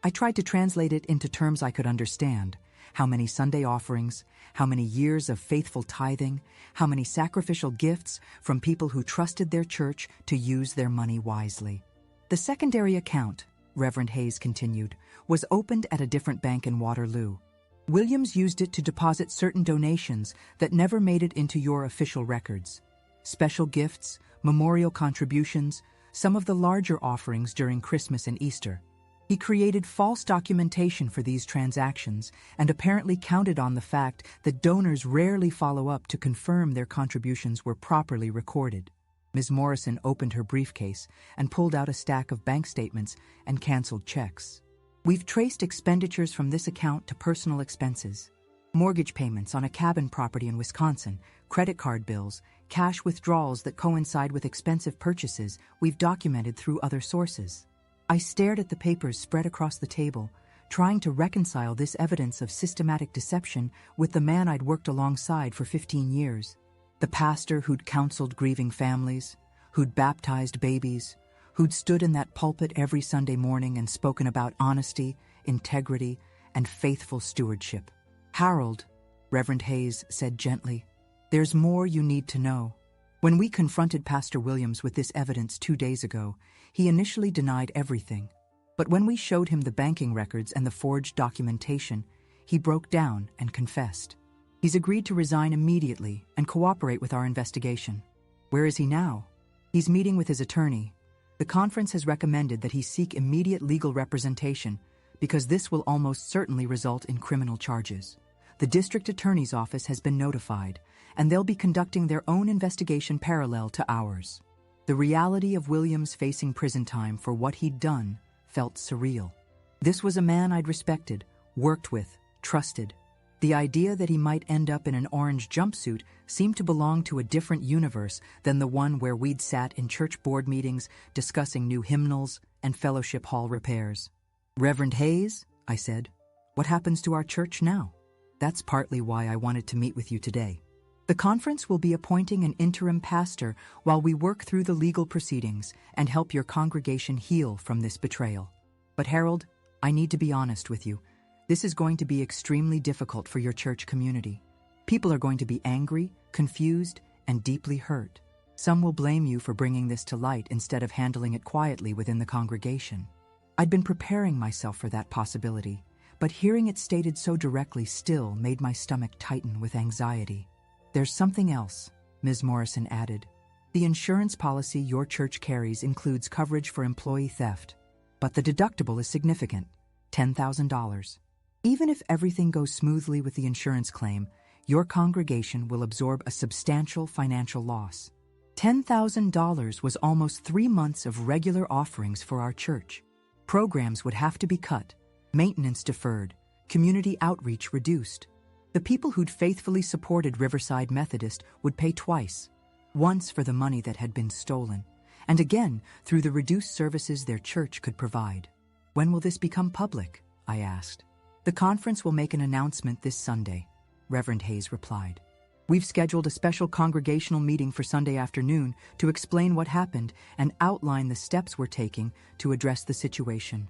I tried to translate it into terms I could understand. How many Sunday offerings, how many years of faithful tithing, how many sacrificial gifts from people who trusted their church to use their money wisely. "The secondary account," Reverend Hayes continued, "was opened at a different bank in Waterloo. Williams used it to deposit certain donations that never made it into your official records. Special gifts, memorial contributions, some of the larger offerings during Christmas and Easter. He created false documentation for these transactions and apparently counted on the fact that donors rarely follow up to confirm their contributions were properly recorded." Ms. Morrison opened her briefcase and pulled out a stack of bank statements and canceled checks. "We've traced expenditures from this account to personal expenses, mortgage payments on a cabin property in Wisconsin, credit card bills, cash withdrawals that coincide with expensive purchases we've documented through other sources." I stared at the papers spread across the table, trying to reconcile this evidence of systematic deception with the man I'd worked alongside for 15 years. The pastor who'd counseled grieving families, who'd baptized babies, who'd stood in that pulpit every Sunday morning and spoken about honesty, integrity, and faithful stewardship. "Harold," Reverend Hayes said gently, "there's more you need to know. When we confronted Pastor Williams with this evidence 2 days ago, he initially denied everything. But when we showed him the banking records and the forged documentation, he broke down and confessed. He's agreed to resign immediately and cooperate with our investigation." "Where is he now?" "He's meeting with his attorney. The conference has recommended that he seek immediate legal representation because this will almost certainly result in criminal charges. The district attorney's office has been notified, and they'll be conducting their own investigation parallel to ours." The reality of Williams facing prison time for what he'd done felt surreal. This was a man I'd respected, worked with, trusted. The idea that he might end up in an orange jumpsuit seemed to belong to a different universe than the one where we'd sat in church board meetings discussing new hymnals and fellowship hall repairs. "Reverend Hayes," I said, "what happens to our church now?" "That's partly why I wanted to meet with you today. The conference will be appointing an interim pastor while we work through the legal proceedings and help your congregation heal from this betrayal. But Harold, I need to be honest with you. This is going to be extremely difficult for your church community. People are going to be angry, confused, and deeply hurt. Some will blame you for bringing this to light instead of handling it quietly within the congregation." I'd been preparing myself for that possibility, but hearing it stated so directly still made my stomach tighten with anxiety. "There's something else," Ms. Morrison added. "The insurance policy your church carries includes coverage for employee theft, but the deductible is significant, $10,000. Even if everything goes smoothly with the insurance claim, your congregation will absorb a substantial financial loss. $10,000 was almost 3 months of regular offerings for our church. Programs would have to be cut, maintenance deferred, community outreach reduced. The people who'd faithfully supported Riverside Methodist would pay twice, once for the money that had been stolen, and again through the reduced services their church could provide." "When will this become public?" I asked. "The conference will make an announcement this Sunday," Reverend Hayes replied. We've scheduled a special congregational meeting for Sunday afternoon to explain what happened and outline the steps we're taking to address the situation.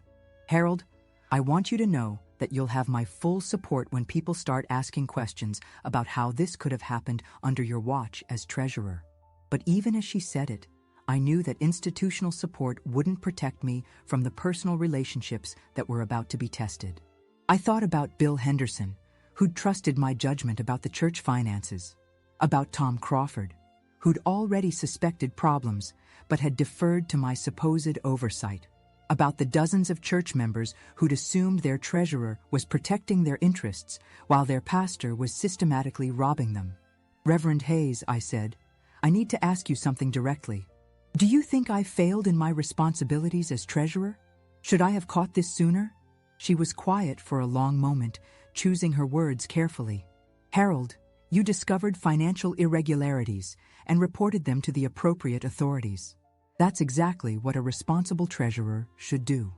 Harold, I want you to know that you'll have my full support when people start asking questions about how this could have happened under your watch as treasurer. But even as she said it, I knew that institutional support wouldn't protect me from the personal relationships that were about to be tested. I thought about Bill Henderson, who'd trusted my judgment about the church finances, about Tom Crawford, who'd already suspected problems but had deferred to my supposed oversight, about the dozens of church members who'd assumed their treasurer was protecting their interests while their pastor was systematically robbing them. Reverend Hayes, I said, I need to ask you something directly. Do you think I failed in my responsibilities as treasurer? Should I have caught this sooner? She was quiet for a long moment, choosing her words carefully. Harold, you discovered financial irregularities and reported them to the appropriate authorities. That's exactly what a responsible treasurer should do.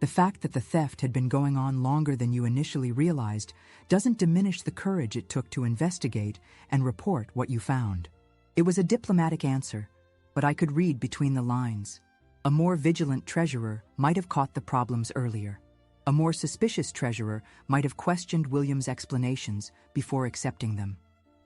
The fact that the theft had been going on longer than you initially realized doesn't diminish the courage it took to investigate and report what you found. It was a diplomatic answer, but I could read between the lines. A more vigilant treasurer might have caught the problems earlier. A more suspicious treasurer might have questioned Williams' explanations before accepting them.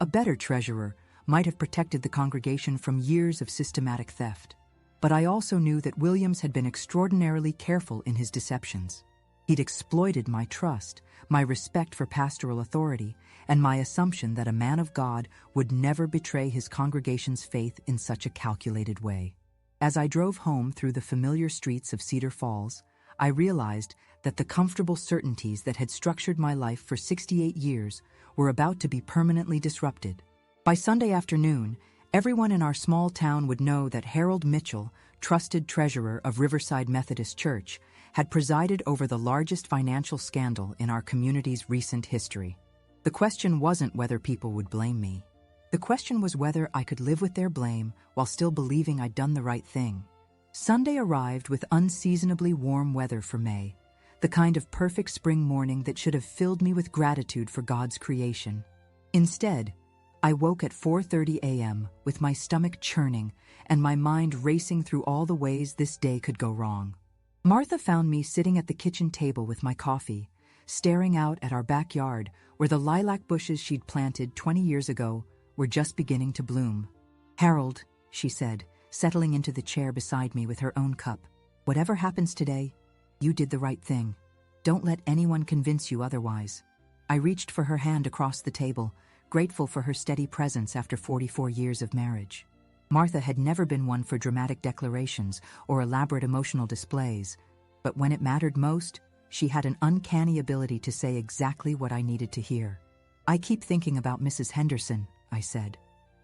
A better treasurer might have protected the congregation from years of systematic theft. But I also knew that Williams had been extraordinarily careful in his deceptions. He'd exploited my trust, my respect for pastoral authority, and my assumption that a man of God would never betray his congregation's faith in such a calculated way. As I drove home through the familiar streets of Cedar Falls, I realized that the comfortable certainties that had structured my life for 68 years were about to be permanently disrupted. By Sunday afternoon, everyone in our small town would know that Harold Mitchell, trusted treasurer of Riverside Methodist Church, had presided over the largest financial scandal in our community's recent history. The question wasn't whether people would blame me. The question was whether I could live with their blame while still believing I'd done the right thing. Sunday arrived with unseasonably warm weather for May, the kind of perfect spring morning that should have filled me with gratitude for God's creation. Instead, I woke at 4:30 a.m. with my stomach churning and my mind racing through all the ways this day could go wrong. Martha found me sitting at the kitchen table with my coffee, staring out at our backyard where the lilac bushes she'd planted 20 years ago were just beginning to bloom. Harold, she said, settling into the chair beside me with her own cup, whatever happens today, you did the right thing. Don't let anyone convince you otherwise. I reached for her hand across the table, grateful for her steady presence after 44 years of marriage. Martha had never been one for dramatic declarations or elaborate emotional displays, but when it mattered most, she had an uncanny ability to say exactly what I needed to hear. I keep thinking about Mrs. Henderson, I said,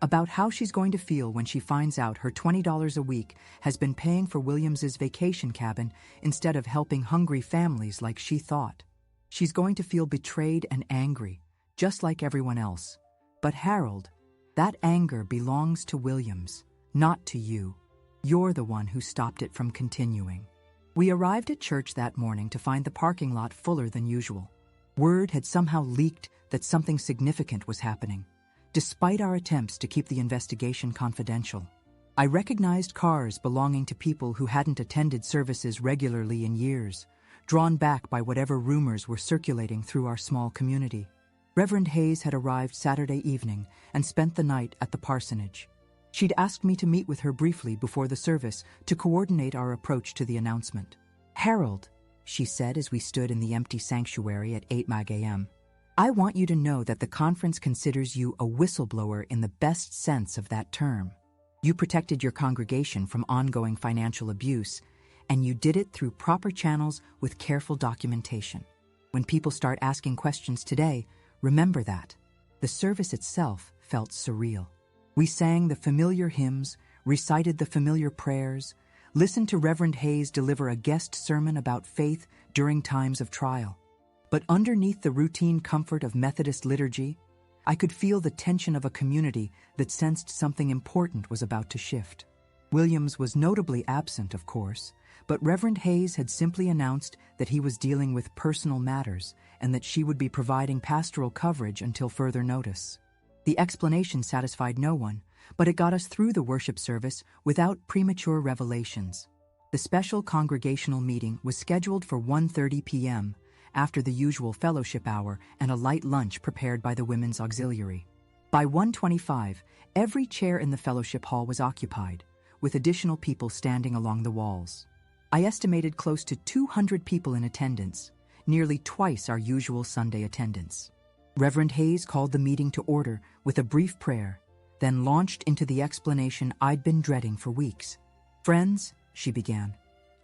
about how she's going to feel when she finds out her $20 a week has been paying for Williams's vacation cabin instead of helping hungry families like she thought. She's going to feel betrayed and angry, just like everyone else. But Harold, that anger belongs to Williams, not to you. You're the one who stopped it from continuing. We arrived at church that morning to find the parking lot fuller than usual. Word had somehow leaked that something significant was happening, despite our attempts to keep the investigation confidential. I recognized cars belonging to people who hadn't attended services regularly in years, drawn back by whatever rumors were circulating through our small community. Reverend Hayes had arrived Saturday evening and spent the night at the parsonage. She'd asked me to meet with her briefly before the service to coordinate our approach to the announcement. Harold, she said as we stood in the empty sanctuary at 8 a.m., I want you to know that the conference considers you a whistleblower in the best sense of that term. You protected your congregation from ongoing financial abuse, and you did it through proper channels with careful documentation. When people start asking questions today, remember that. The service itself felt surreal. We sang the familiar hymns, recited the familiar prayers, listened to Reverend Hayes deliver a guest sermon about faith during times of trial. But underneath the routine comfort of Methodist liturgy, I could feel the tension of a community that sensed something important was about to shift. Williams was notably absent, of course, but Reverend Hayes had simply announced that he was dealing with personal matters and that she would be providing pastoral coverage until further notice. The explanation satisfied no one, but it got us through the worship service without premature revelations. The special congregational meeting was scheduled for 1:30 p.m., after the usual fellowship hour and a light lunch prepared by the women's auxiliary. By 1:25, every chair in the fellowship hall was occupied, with additional people standing along the walls. I estimated close to 200 people in attendance, nearly twice our usual Sunday attendance. Reverend Hayes called the meeting to order with a brief prayer, then launched into the explanation I'd been dreading for weeks. "Friends," she began,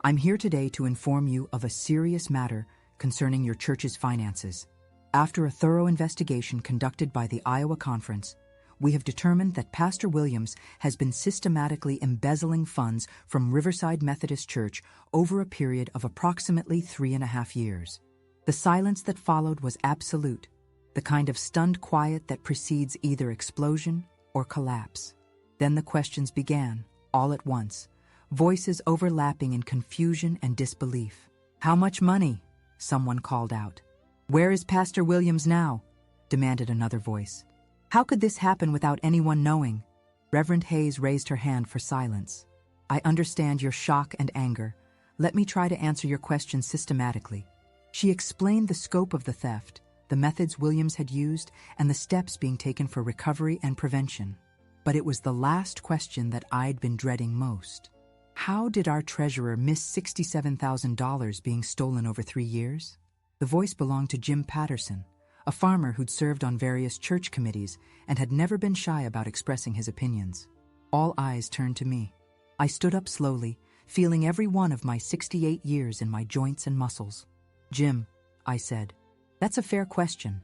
"I'm here today to inform you of a serious matter concerning your church's finances. After a thorough investigation conducted by the Iowa Conference, we have determined that Pastor Williams has been systematically embezzling funds from Riverside Methodist Church over a period of approximately 3.5 years. The silence that followed was absolute, the kind of stunned quiet that precedes either explosion or collapse. Then the questions began, all at once, voices overlapping in confusion and disbelief. "How much money?" someone called out. "Where is Pastor Williams now?" demanded another voice. "How could this happen without anyone knowing?" Reverend Hayes raised her hand for silence. "I understand your shock and anger. Let me try to answer your questions systematically." She explained the scope of the theft, the methods Williams had used, and the steps being taken for recovery and prevention. But it was the last question that I'd been dreading most. How did our treasurer miss $67,000 being stolen over 3 years? The voice belonged to Jim Patterson, a farmer who'd served on various church committees and had never been shy about expressing his opinions. All eyes turned to me. I stood up slowly, feeling every one of my 68 years in my joints and muscles. "Jim," I said, "that's a fair question,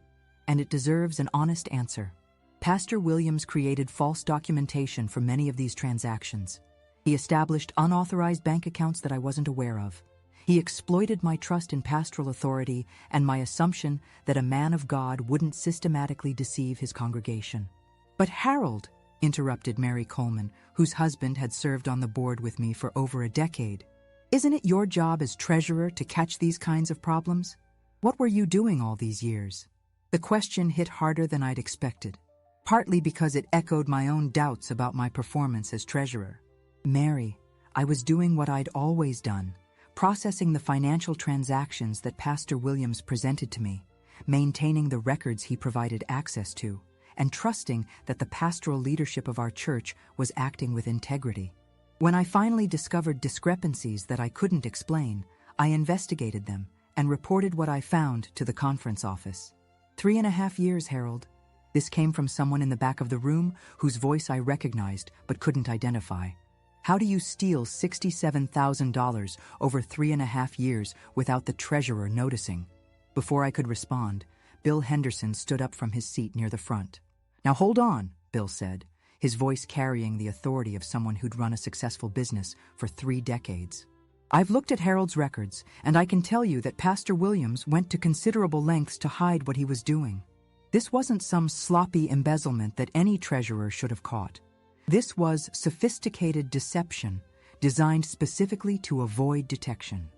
and it deserves an honest answer. Pastor Williams created false documentation for many of these transactions. He established unauthorized bank accounts that I wasn't aware of. He exploited my trust in pastoral authority and my assumption that a man of God wouldn't systematically deceive his congregation." "But Harold," interrupted Mary Coleman, whose husband had served on the board with me for over a decade, "isn't it your job as treasurer to catch these kinds of problems? What were you doing all these years?" The question hit harder than I'd expected, partly because it echoed my own doubts about my performance as treasurer. "Mary, I was doing what I'd always done, processing the financial transactions that Pastor Williams presented to me, maintaining the records he provided access to, and trusting that the pastoral leadership of our church was acting with integrity. When I finally discovered discrepancies that I couldn't explain, I investigated them and reported what I found to the conference office. 3.5 years, Harold." This came from someone in the back of the room whose voice I recognized but couldn't identify. "How do you steal $67,000 over 3.5 years without the treasurer noticing?" Before I could respond, Bill Henderson stood up from his seat near the front. "Now hold on," Bill said, his voice carrying the authority of someone who'd run a successful business for 3 decades. "I've looked at Harold's records, and I can tell you that Pastor Williams went to considerable lengths to hide what he was doing. This wasn't some sloppy embezzlement that any treasurer should have caught. This was sophisticated deception, designed specifically to avoid detection."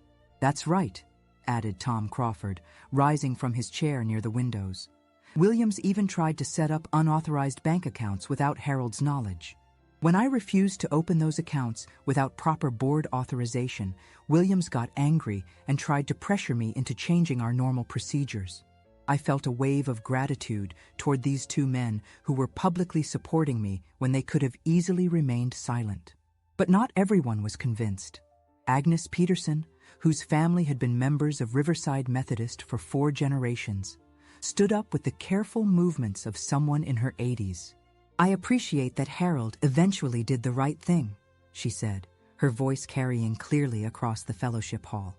"That's right," added Tom Crawford, rising from his chair near the windows. "Williams even tried to set up unauthorized bank accounts without Harold's knowledge. When I refused to open those accounts without proper board authorization, Williams got angry and tried to pressure me into changing our normal procedures. I felt a wave of gratitude toward these 2 men who were publicly supporting me when they could have easily remained silent. But not everyone was convinced. Agnes Peterson, whose family had been members of Riverside Methodist for 4 generations, stood up with the careful movements of someone in her 80s. "I appreciate that Harold eventually did the right thing," she said, her voice carrying clearly across the fellowship hall.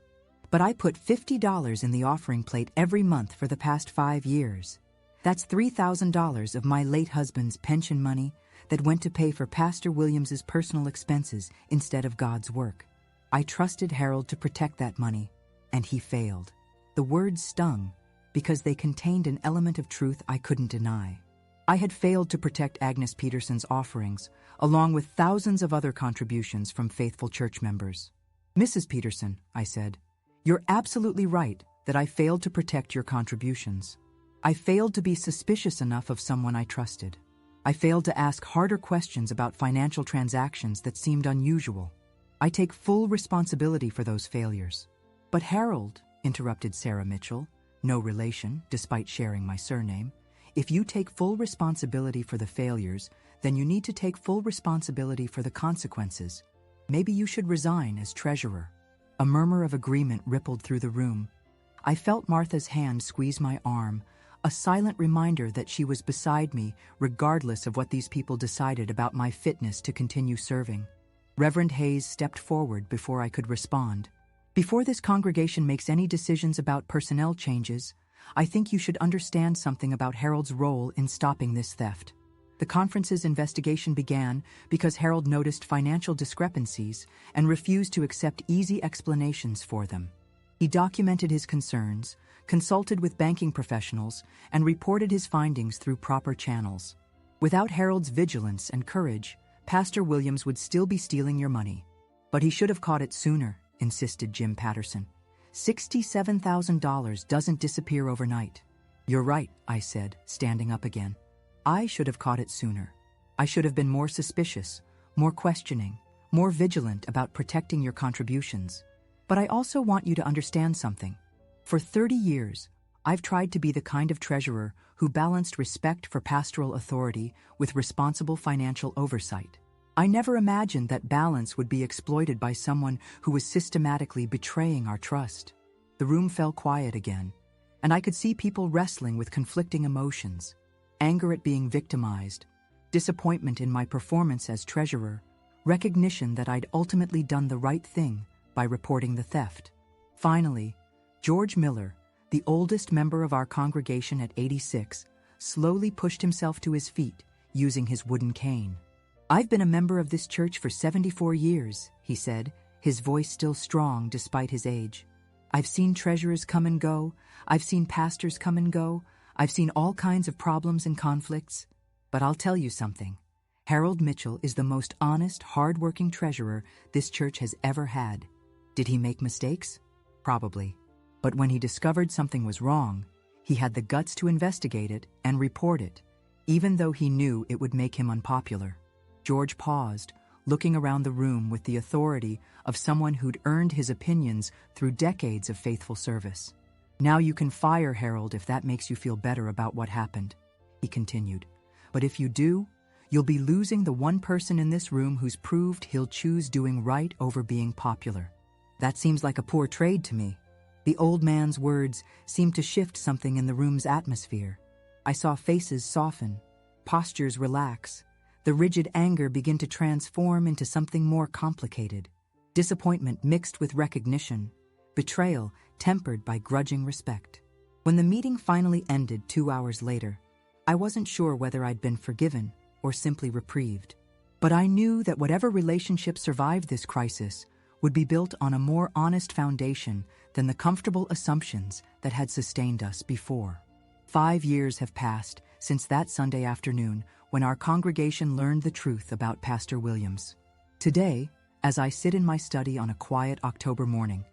"But I put $50 in the offering plate every month for the past 5 years. That's $3,000 of my late husband's pension money that went to pay for Pastor Williams's personal expenses instead of God's work. I trusted Harold to protect that money, and he failed." The words stung because they contained an element of truth I couldn't deny. I had failed to protect Agnes Peterson's offerings, along with thousands of other contributions from faithful church members. "Mrs. Peterson," I said, "you're absolutely right that I failed to protect your contributions. I failed to be suspicious enough of someone I trusted. I failed to ask harder questions about financial transactions that seemed unusual. I take full responsibility for those failures. But Harold, interrupted Sarah Mitchell, no relation, despite sharing my surname, if you take full responsibility for the failures, then you need to take full responsibility for the consequences. Maybe you should resign as treasurer. A murmur of agreement rippled through the room. I felt Martha's hand squeeze my arm, a silent reminder that she was beside me regardless of what these people decided about my fitness to continue serving. Reverend Hayes stepped forward before I could respond. Before this congregation makes any decisions about personnel changes, I think you should understand something about Harold's role in stopping this theft. The conference's investigation began because Harold noticed financial discrepancies and refused to accept easy explanations for them. He documented his concerns, consulted with banking professionals, and reported his findings through proper channels. Without Harold's vigilance and courage, Pastor Williams would still be stealing your money. But he should have caught it sooner, insisted Jim Patterson. $67,000 doesn't disappear overnight. You're right, I said, standing up again. I should have caught it sooner. I should have been more suspicious, more questioning, more vigilant about protecting your contributions. But I also want you to understand something. For 30 years, I've tried to be the kind of treasurer who balanced respect for pastoral authority with responsible financial oversight. I never imagined that balance would be exploited by someone who was systematically betraying our trust. The room fell quiet again, and I could see people wrestling with conflicting emotions. Anger at being victimized, disappointment in my performance as treasurer, recognition that I'd ultimately done the right thing by reporting the theft. Finally, George Miller, the oldest member of our congregation at 86, slowly pushed himself to his feet, using his wooden cane. I've been a member of this church for 74 years, he said, his voice still strong despite his age. I've seen treasurers come and go, I've seen pastors come and go, I've seen all kinds of problems and conflicts, but I'll tell you something. Harold Mitchell is the most honest, hard-working treasurer this church has ever had. Did he make mistakes? Probably. But when he discovered something was wrong, he had the guts to investigate it and report it, even though he knew it would make him unpopular. George paused, looking around the room with the authority of someone who'd earned his opinions through decades of faithful service. Now you can fire Harold if that makes you feel better about what happened, he continued. But if you do, you'll be losing the one person in this room who's proved he'll choose doing right over being popular. That seems like a poor trade to me. The old man's words seemed to shift something in the room's atmosphere. I saw faces soften, postures relax, the rigid anger begin to transform into something more complicated. Disappointment mixed with recognition, betrayal tempered by grudging respect. When the meeting finally ended 2 hours later, I wasn't sure whether I'd been forgiven or simply reprieved. But I knew that whatever relationship survived this crisis would be built on a more honest foundation than the comfortable assumptions that had sustained us before. 5 years have passed since that Sunday afternoon when our congregation learned the truth about Pastor Williams. Today, as I sit in my study on a quiet October morning,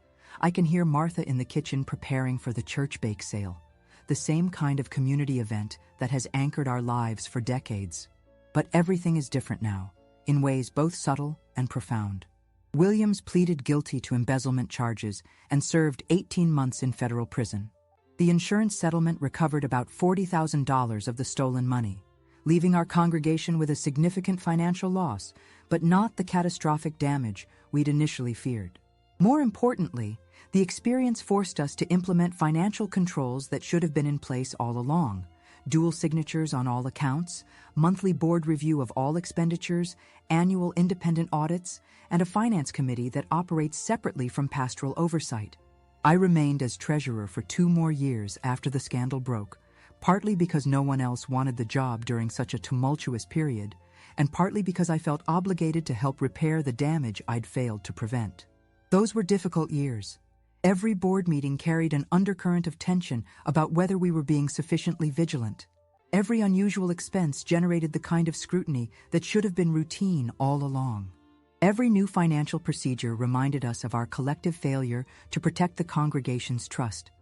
I can hear Martha in the kitchen preparing for the church bake sale, the same kind of community event that has anchored our lives for decades. But everything is different now, in ways both subtle and profound. Williams pleaded guilty to embezzlement charges and served 18 months in federal prison. The insurance settlement recovered about $40,000 of the stolen money, leaving our congregation with a significant financial loss, but not the catastrophic damage we'd initially feared. More importantly, the experience forced us to implement financial controls that should have been in place all along: dual signatures on all accounts, monthly board review of all expenditures, annual independent audits, and a finance committee that operates separately from pastoral oversight. I remained as treasurer for 2 more years after the scandal broke, partly because no one else wanted the job during such a tumultuous period, and partly because I felt obligated to help repair the damage I'd failed to prevent. Those were difficult years. Every board meeting carried an undercurrent of tension about whether we were being sufficiently vigilant. Every unusual expense generated the kind of scrutiny that should have been routine all along. Every new financial procedure reminded us of our collective failure to protect the congregation's trust.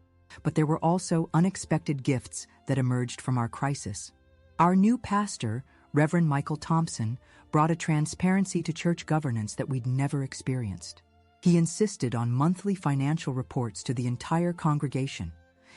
But there were also unexpected gifts that emerged from our crisis. Our new pastor, Reverend Michael Thompson, brought a transparency to church governance that we'd never experienced. He insisted on monthly financial reports to the entire congregation,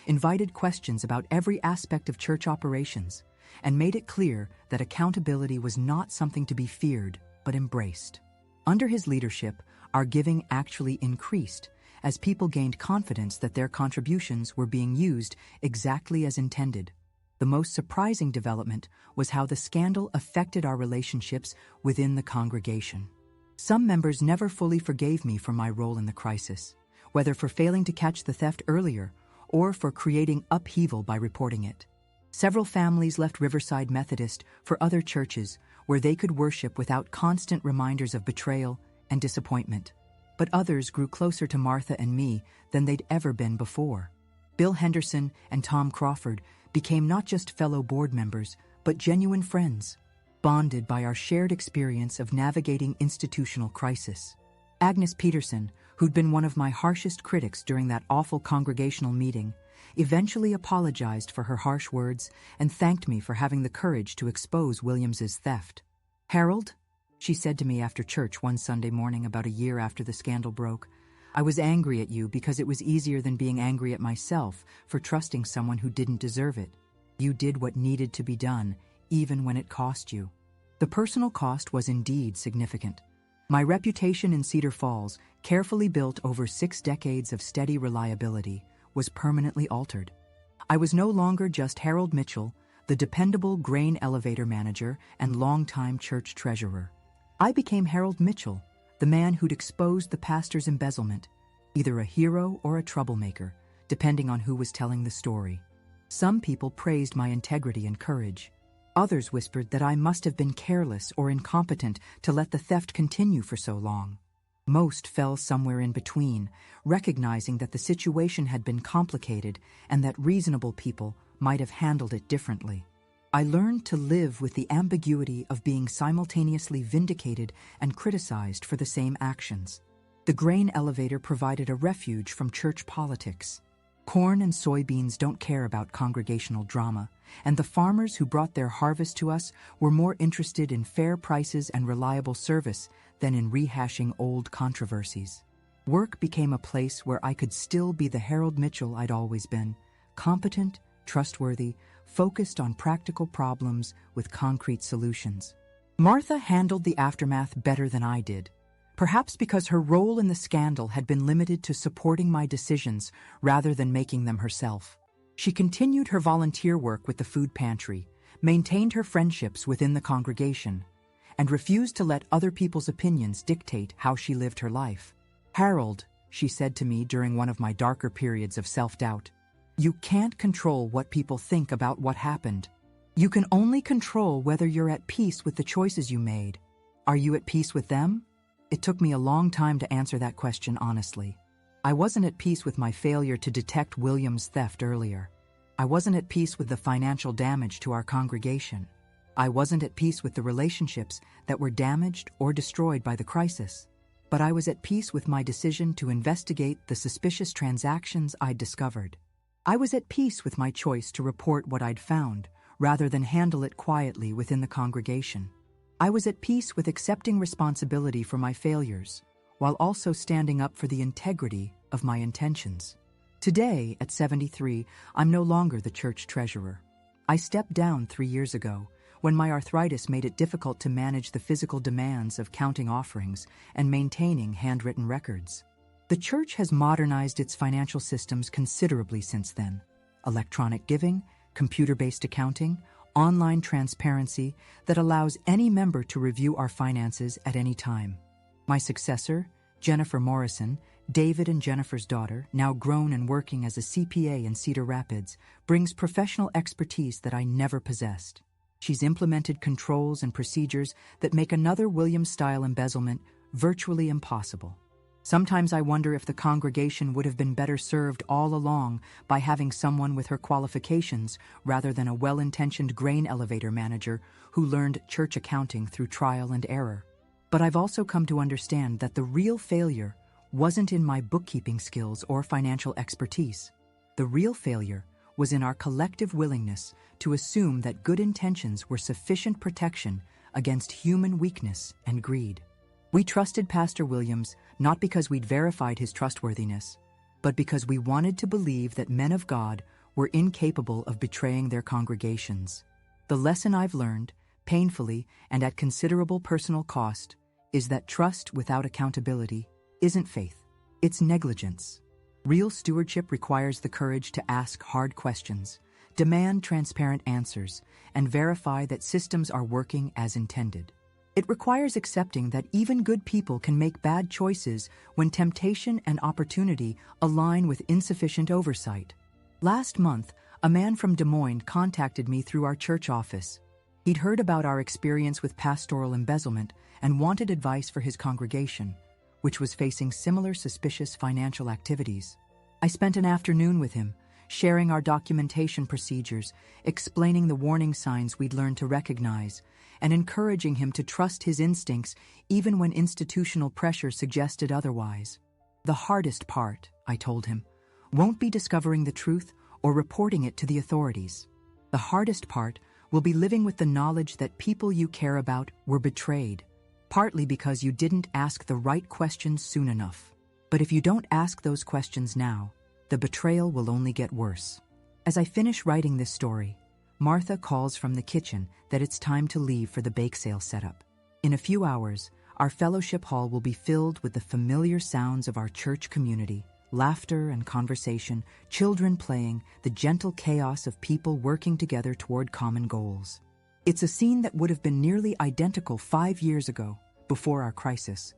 invited questions about every aspect of church operations, and made it clear that accountability was not something to be feared, but embraced. Under his leadership, our giving actually increased, as people gained confidence that their contributions were being used exactly as intended. The most surprising development was how the scandal affected our relationships within the congregation. Some members never fully forgave me for my role in the crisis, whether for failing to catch the theft earlier or for creating upheaval by reporting it. Several families left Riverside Methodist for other churches where they could worship without constant reminders of betrayal and disappointment. But others grew closer to Martha and me than they'd ever been before. Bill Henderson and Tom Crawford became not just fellow board members, but genuine friends, bonded by our shared experience of navigating institutional crisis. Agnes Peterson, who'd been one of my harshest critics during that awful congregational meeting, eventually apologized for her harsh words and thanked me for having the courage to expose Williams's theft. "Harold," she said to me after church one Sunday morning about a year after the scandal broke, "I was angry at you because it was easier than being angry at myself for trusting someone who didn't deserve it. You did what needed to be done, even when it cost you." The personal cost was indeed significant. My reputation in Cedar Falls, carefully built over 6 decades of steady reliability, was permanently altered. I was no longer just Harold Mitchell, the dependable grain elevator manager and longtime church treasurer. I became Harold Mitchell, the man who'd exposed the pastor's embezzlement, either a hero or a troublemaker, depending on who was telling the story. Some people praised my integrity and courage. Others whispered that I must have been careless or incompetent to let the theft continue for so long. Most fell somewhere in between, recognizing that the situation had been complicated and that reasonable people might have handled it differently. I learned to live with the ambiguity of being simultaneously vindicated and criticized for the same actions. The grain elevator provided a refuge from church politics. Corn and soybeans don't care about congregational drama, and the farmers who brought their harvest to us were more interested in fair prices and reliable service than in rehashing old controversies. Work became a place where I could still be the Harold Mitchell I'd always been, competent, trustworthy, focused on practical problems with concrete solutions. Martha handled the aftermath better than I did, perhaps because her role in the scandal had been limited to supporting my decisions rather than making them herself. She continued her volunteer work with the food pantry, maintained her friendships within the congregation, and refused to let other people's opinions dictate how she lived her life. "Harold," she said to me during one of my darker periods of self-doubt, "you can't control what people think about what happened. You can only control whether you're at peace with the choices you made. Are you at peace with them?" It took me a long time to answer that question honestly. I wasn't at peace with my failure to detect William's theft earlier. I wasn't at peace with the financial damage to our congregation. I wasn't at peace with the relationships that were damaged or destroyed by the crisis. But I was at peace with my decision to investigate the suspicious transactions I'd discovered. I was at peace with my choice to report what I'd found, rather than handle it quietly within the congregation. I was at peace with accepting responsibility for my failures, while also standing up for the integrity of my intentions. Today, at 73, I'm no longer the church treasurer. I stepped down 3 years ago, when my arthritis made it difficult to manage the physical demands of counting offerings and maintaining handwritten records. The church has modernized its financial systems considerably since then. Electronic giving, computer-based accounting, online transparency that allows any member to review our finances at any time. My successor, Jennifer Morrison, David and Jennifer's daughter, now grown and working as a CPA in Cedar Rapids, brings professional expertise that I never possessed. She's implemented controls and procedures that make another Williams-style embezzlement virtually impossible. Sometimes I wonder if the congregation would have been better served all along by having someone with her qualifications rather than a well-intentioned grain elevator manager who learned church accounting through trial and error. But I've also come to understand that the real failure wasn't in my bookkeeping skills or financial expertise. The real failure was in our collective willingness to assume that good intentions were sufficient protection against human weakness and greed. We trusted Pastor Williams not because we'd verified his trustworthiness, but because we wanted to believe that men of God were incapable of betraying their congregations. The lesson I've learned, painfully and at considerable personal cost, is that trust without accountability isn't faith, it's negligence. Real stewardship requires the courage to ask hard questions, demand transparent answers, and verify that systems are working as intended. It requires accepting that even good people can make bad choices when temptation and opportunity align with insufficient oversight. Last month, a man from Des Moines contacted me through our church office. He'd heard about our experience with pastoral embezzlement and wanted advice for his congregation, which was facing similar suspicious financial activities. I spent an afternoon with him, sharing our documentation procedures, explaining the warning signs we'd learned to recognize, and encouraging him to trust his instincts even when institutional pressure suggested otherwise. The hardest part, I told him, won't be discovering the truth or reporting it to the authorities. The hardest part will be living with the knowledge that people you care about were betrayed, partly because you didn't ask the right questions soon enough. But if you don't ask those questions now, the betrayal will only get worse. As I finish writing this story, Martha calls from the kitchen that it's time to leave for the bake sale setup. In a few hours, our fellowship hall will be filled with the familiar sounds of our church community, laughter and conversation, children playing, the gentle chaos of people working together toward common goals. It's a scene that would have been nearly identical 5 years ago, before our crisis.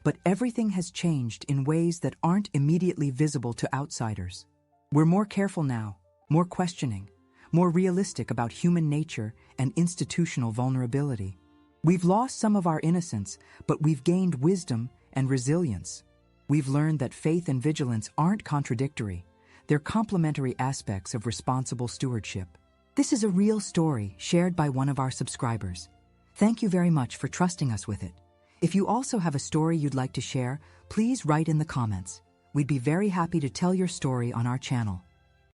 But everything has changed in ways that aren't immediately visible to outsiders. We're more careful now, more questioning, more realistic about human nature and institutional vulnerability. We've lost some of our innocence, but we've gained wisdom and resilience. We've learned that faith and vigilance aren't contradictory. They're complementary aspects of responsible stewardship. This is a real story shared by one of our subscribers. Thank you very much for trusting us with it. If you also have a story you'd like to share, please write in the comments. We'd be very happy to tell your story on our channel.